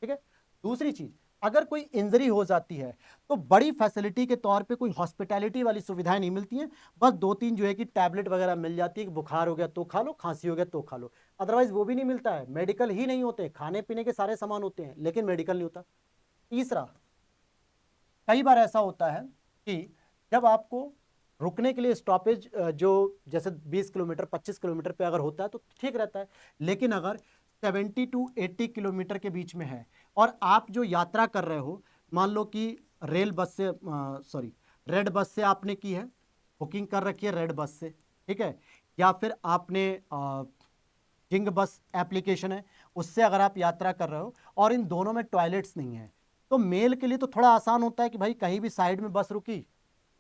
ठीक है। दूसरी चीज, अगर कोई इंजरी हो जाती है तो बड़ी फैसिलिटी के तौर पे कोई हॉस्पिटैलिटी वाली सुविधाएं नहीं मिलती हैं। बस 2-3 जो है कि टैबलेट वगैरह मिल जाती है कि बुखार हो गया तो खा लो, खांसी हो गया तो खा लो, अदरवाइज वो भी नहीं मिलता है। मेडिकल ही नहीं होते, खाने पीने के सारे सामान होते हैं लेकिन मेडिकल नहीं होता। तीसरा, कई बार ऐसा होता है कि जब आपको रुकने के लिए स्टॉपेज जो जैसे 20 किलोमीटर 25 किलोमीटर पे अगर होता है तो ठीक रहता है, लेकिन अगर 70 टू 80 किलोमीटर के बीच में है और आप जो यात्रा कर रहे हो, मान लो कि रेल बस से, सॉरी, रेड बस से आपने की है, बुकिंग कर रखी है रेड बस से, ठीक है, या फिर आपने जिंग बस एप्लीकेशन है उससे अगर आप यात्रा कर रहे हो और इन दोनों में टॉयलेट्स नहीं है, तो मेल के लिए तो थोड़ा आसान होता है कि भाई कहीं भी साइड में बस रुकी,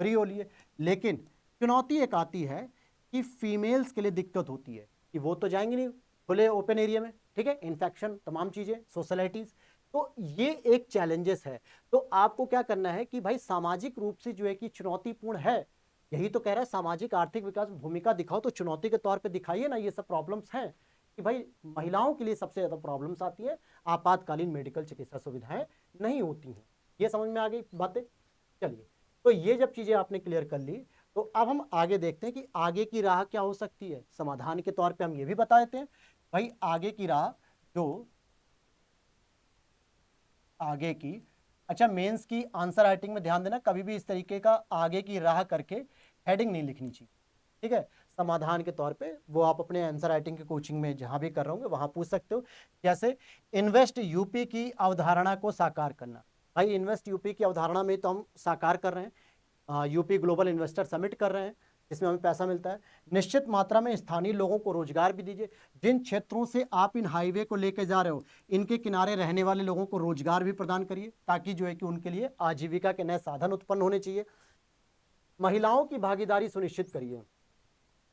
फ्री हो लिए। लेकिन चुनौती एक आती है कि फीमेल्स के लिए दिक्कत होती है कि वो तो जाएंगे नहीं खुले ओपन एरिया में, ठीक है, इन्फेक्शन, तमाम चीजें, सोशलिटीज, तो ये एक चैलेंजेस है। तो आपको क्या करना है कि भाई सामाजिक रूप से जो है कि चुनौतीपूर्ण है, यही तो कह रहा है सामाजिक आर्थिक विकास में भूमिका दिखाओ, तो चुनौती के तौर पे दिखाइए ना, ये सब प्रॉब्लम्स हैं कि भाई महिलाओं के लिए सबसे ज्यादा प्रॉब्लम्स आती है, आपातकालीन मेडिकल चिकित्सा सुविधाएं नहीं होती हैं। ये समझ में आ गई बातें? चलिए, तो ये जब चीजें आपने क्लियर कर ली तो अब हम आगे देखते हैं कि आगे की राह क्या हो सकती है। समाधान के तौर पे हम ये भी बता देते हैं भाई आगे की राह, जो आगे की, अच्छा मेंस की आंसर राइटिंग में ध्यान देना, कभी भी इस तरीके का आगे की राह करके हेडिंग नहीं लिखनी चाहिए, ठीक है। समाधान के तौर पे वो आप अपने आंसर राइटिंग के कोचिंग में जहां भी कर रहे होंगे वहां पूछ सकते हो। जैसे इन्वेस्ट यूपी की अवधारणा को साकार करना, भाई इन्वेस्ट यूपी की अवधारणा में तो हम साकार कर रहे हैं, यूपी ग्लोबल इन्वेस्टर समिट कर रहे हैं जिसमें हमें पैसा मिलता है। निश्चित मात्रा में स्थानीय लोगों को रोजगार भी दीजिए, जिन क्षेत्रों से आप इन हाईवे को लेकर जा रहे हो इनके किनारे रहने वाले लोगों को रोजगार भी प्रदान करिए, ताकि जो है कि उनके लिए आजीविका के नए साधन उत्पन्न होने चाहिए। महिलाओं की भागीदारी सुनिश्चित करिए।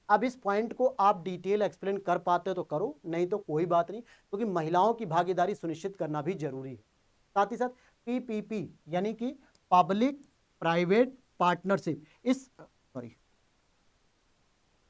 अब इस पॉइंट को आप डिटेल एक्सप्लेन कर पाते हो तो करो, नहीं तो कोई बात नहीं, क्योंकि महिलाओं की भागीदारी सुनिश्चित करना भी जरूरी है। साथ ही साथ पीपीपी यानी कि पब्लिक प्राइवेट पार्टनरशिप, इस सॉरी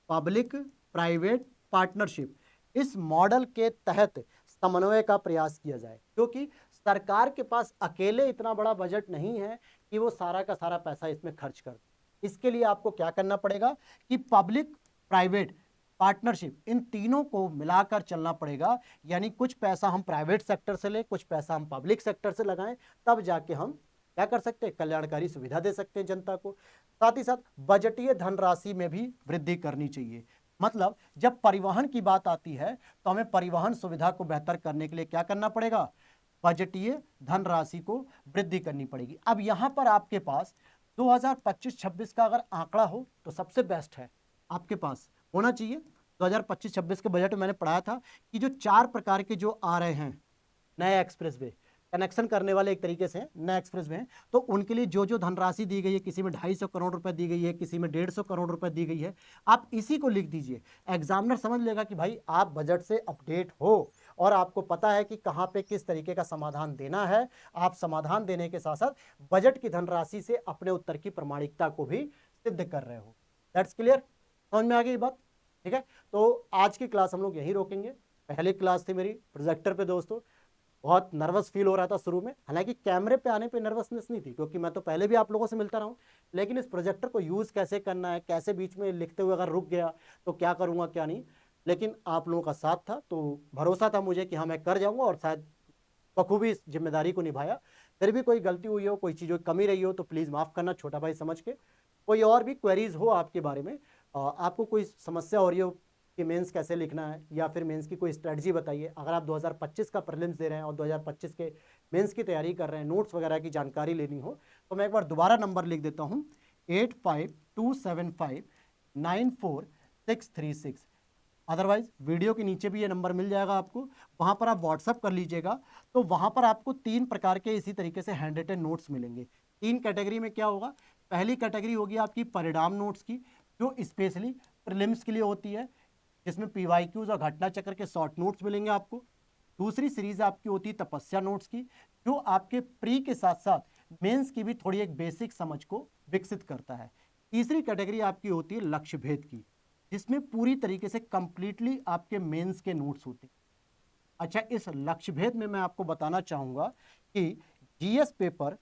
पब्लिक प्राइवेट पार्टनरशिप, इस मॉडल के तहत समन्वय का प्रयास किया जाए, क्योंकि सरकार के पास अकेले इतना बड़ा बजट नहीं है कि वो सारा का सारा पैसा इसमें खर्च कर। इसके लिए आपको क्या करना पड़ेगा कि पब्लिक प्राइवेट पार्टनरशिप, इन तीनों को मिलाकर चलना पड़ेगा। यानी कुछ पैसा हम प्राइवेट सेक्टर से लें, कुछ पैसा हम पब्लिक सेक्टर से लगाएं, तब जाके हम क्या कर सकते हैं, कल्याणकारी सुविधा दे सकते हैं जनता को। साथ ही साथ बजटीय धनराशि में भी वृद्धि करनी चाहिए। मतलब जब परिवहन की बात आती है तो हमें परिवहन सुविधा को बेहतर करने के लिए क्या करना पड़ेगा, बजटीय धनराशि को वृद्धि करनी पड़ेगी। अब यहां पर आपके पास 2025-26 का अगर आंकड़ा हो तो सबसे बेस्ट है, आपके पास होना चाहिए। 2025-26 के बजट में मैंने पढ़ाया था कि जो 4 प्रकार के जो आ रहे हैं नए एक्सप्रेसवे कनेक्शन करने वाले एक तरीके से नए एक्सप्रेसवे हैं, तो उनके लिए जो जो धनराशि दी गई है, किसी में 250 करोड़ रुपए दी गई है, किसी में 150 करोड़ रुपए दी गई है, आप इसी को लिख दीजिए। एग्जामिनर समझ लेगा कि भाई आप बजट से अपडेट हो और आपको पता है कि कहाँ पे किस तरीके का समाधान देना है। आप समाधान देने के साथ साथ बजट की धनराशि से अपने उत्तर की प्रामाणिकता को भी सिद्ध कर रहे हो। दैट्स क्लियर, समझ में आ गई बात? ठीक है, तो आज की क्लास हम लोग यहीं रोकेंगे। पहली क्लास थी मेरी प्रोजेक्टर पे दोस्तों, बहुत नर्वस फील हो रहा था शुरू में, हालांकि कैमरे पे आने पे नर्वसनेस नहीं थी क्योंकि मैं तो पहले भी आप लोगों से मिलता रहा हूँ, लेकिन इस प्रोजेक्टर को यूज़ कैसे करना है, कैसे बीच में लिखते हुए अगर रुक गया तो क्या करूँगा क्या नहीं, लेकिन आप लोगों का साथ था तो भरोसा था मुझे कि हाँ मैं कर जाऊँगा और शायद बखूबी इस जिम्मेदारी को निभाया। फिर भी कोई गलती हुई हो, कोई चीज़ों की कमी रही हो तो प्लीज़ माफ़ करना, छोटा भाई समझ के। कोई और भी क्वेरीज हो आपके बारे में, आपको कोई समस्या हो रही हो कि मेंस कैसे लिखना है या फिर मेंस की कोई स्ट्रेटजी बताइए। अगर आप 2025 का प्रीलिम्स दे रहे हैं और 2025 के मेंस की तैयारी कर रहे हैं, नोट्स वगैरह की जानकारी लेनी हो, तो मैं एक बार दोबारा नंबर लिख देता हूँ 8527594636। अदरवाइज वीडियो के नीचे भी ये नंबर मिल जाएगा आपको, वहाँ पर आप व्हाट्सअप कर लीजिएगा। तो वहाँ पर आपको 3 प्रकार के इसी तरीके से हैंड रिटन नोट्स मिलेंगे। 3 कैटेगरी में क्या होगा, पहली कैटेगरी होगी आपकी परिणाम नोट्स की, जो स्पेशली प्रीलिम्स के लिए होती है, जिसमें पीवाईक्यूज और घटना चक्र के शॉर्ट नोट्स मिलेंगे आपको। दूसरी सीरीज आपकी होती है तपस्या नोट्स की, जो आपके प्री के साथ साथ मेंस की भी थोड़ी एक बेसिक समझ को विकसित करता है। तीसरी कैटेगरी आपकी होती है लक्ष्य भेद की, जिसमें पूरी तरीके से कंप्लीटली आपके मेंस के नोट्स होते हैं। अच्छा, इस लक्ष्य भेद में मैं आपको बताना चाहूंगा कि जीएस पेपर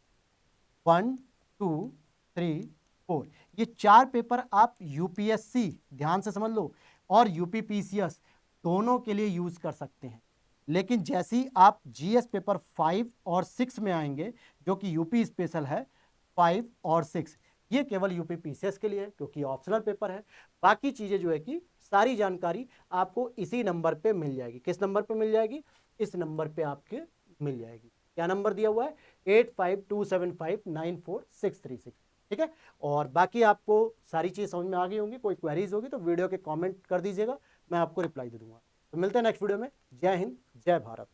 1, 2, 3, 4 ये 4 पेपर आप यूपीएससी, ध्यान से समझ लो, और यूपीपीसीएस दोनों के लिए यूज कर सकते हैं। लेकिन जैसे ही आप जीएस पेपर 5 और 6 में आएंगे, जो कि यूपी स्पेशल है, 5 और 6 ये केवल यूपीपीसीएस के लिए है क्योंकि ऑप्शनल पेपर है। बाकी चीजें जो है कि सारी जानकारी आपको इसी नंबर पे मिल जाएगी। किस नंबर पे मिल जाएगी? इस नंबर पे आपके मिल जाएगी। क्या नंबर दिया हुआ है? 8527594636। ठीक है, और बाकी आपको सारी चीज समझ में आ गई होंगी। कोई क्वेरीज होगी तो वीडियो के कमेंट कर दीजिएगा, मैं आपको रिप्लाई दे दूंगा। तो मिलते हैं नेक्स्ट वीडियो में। जय हिंद, जय भारत।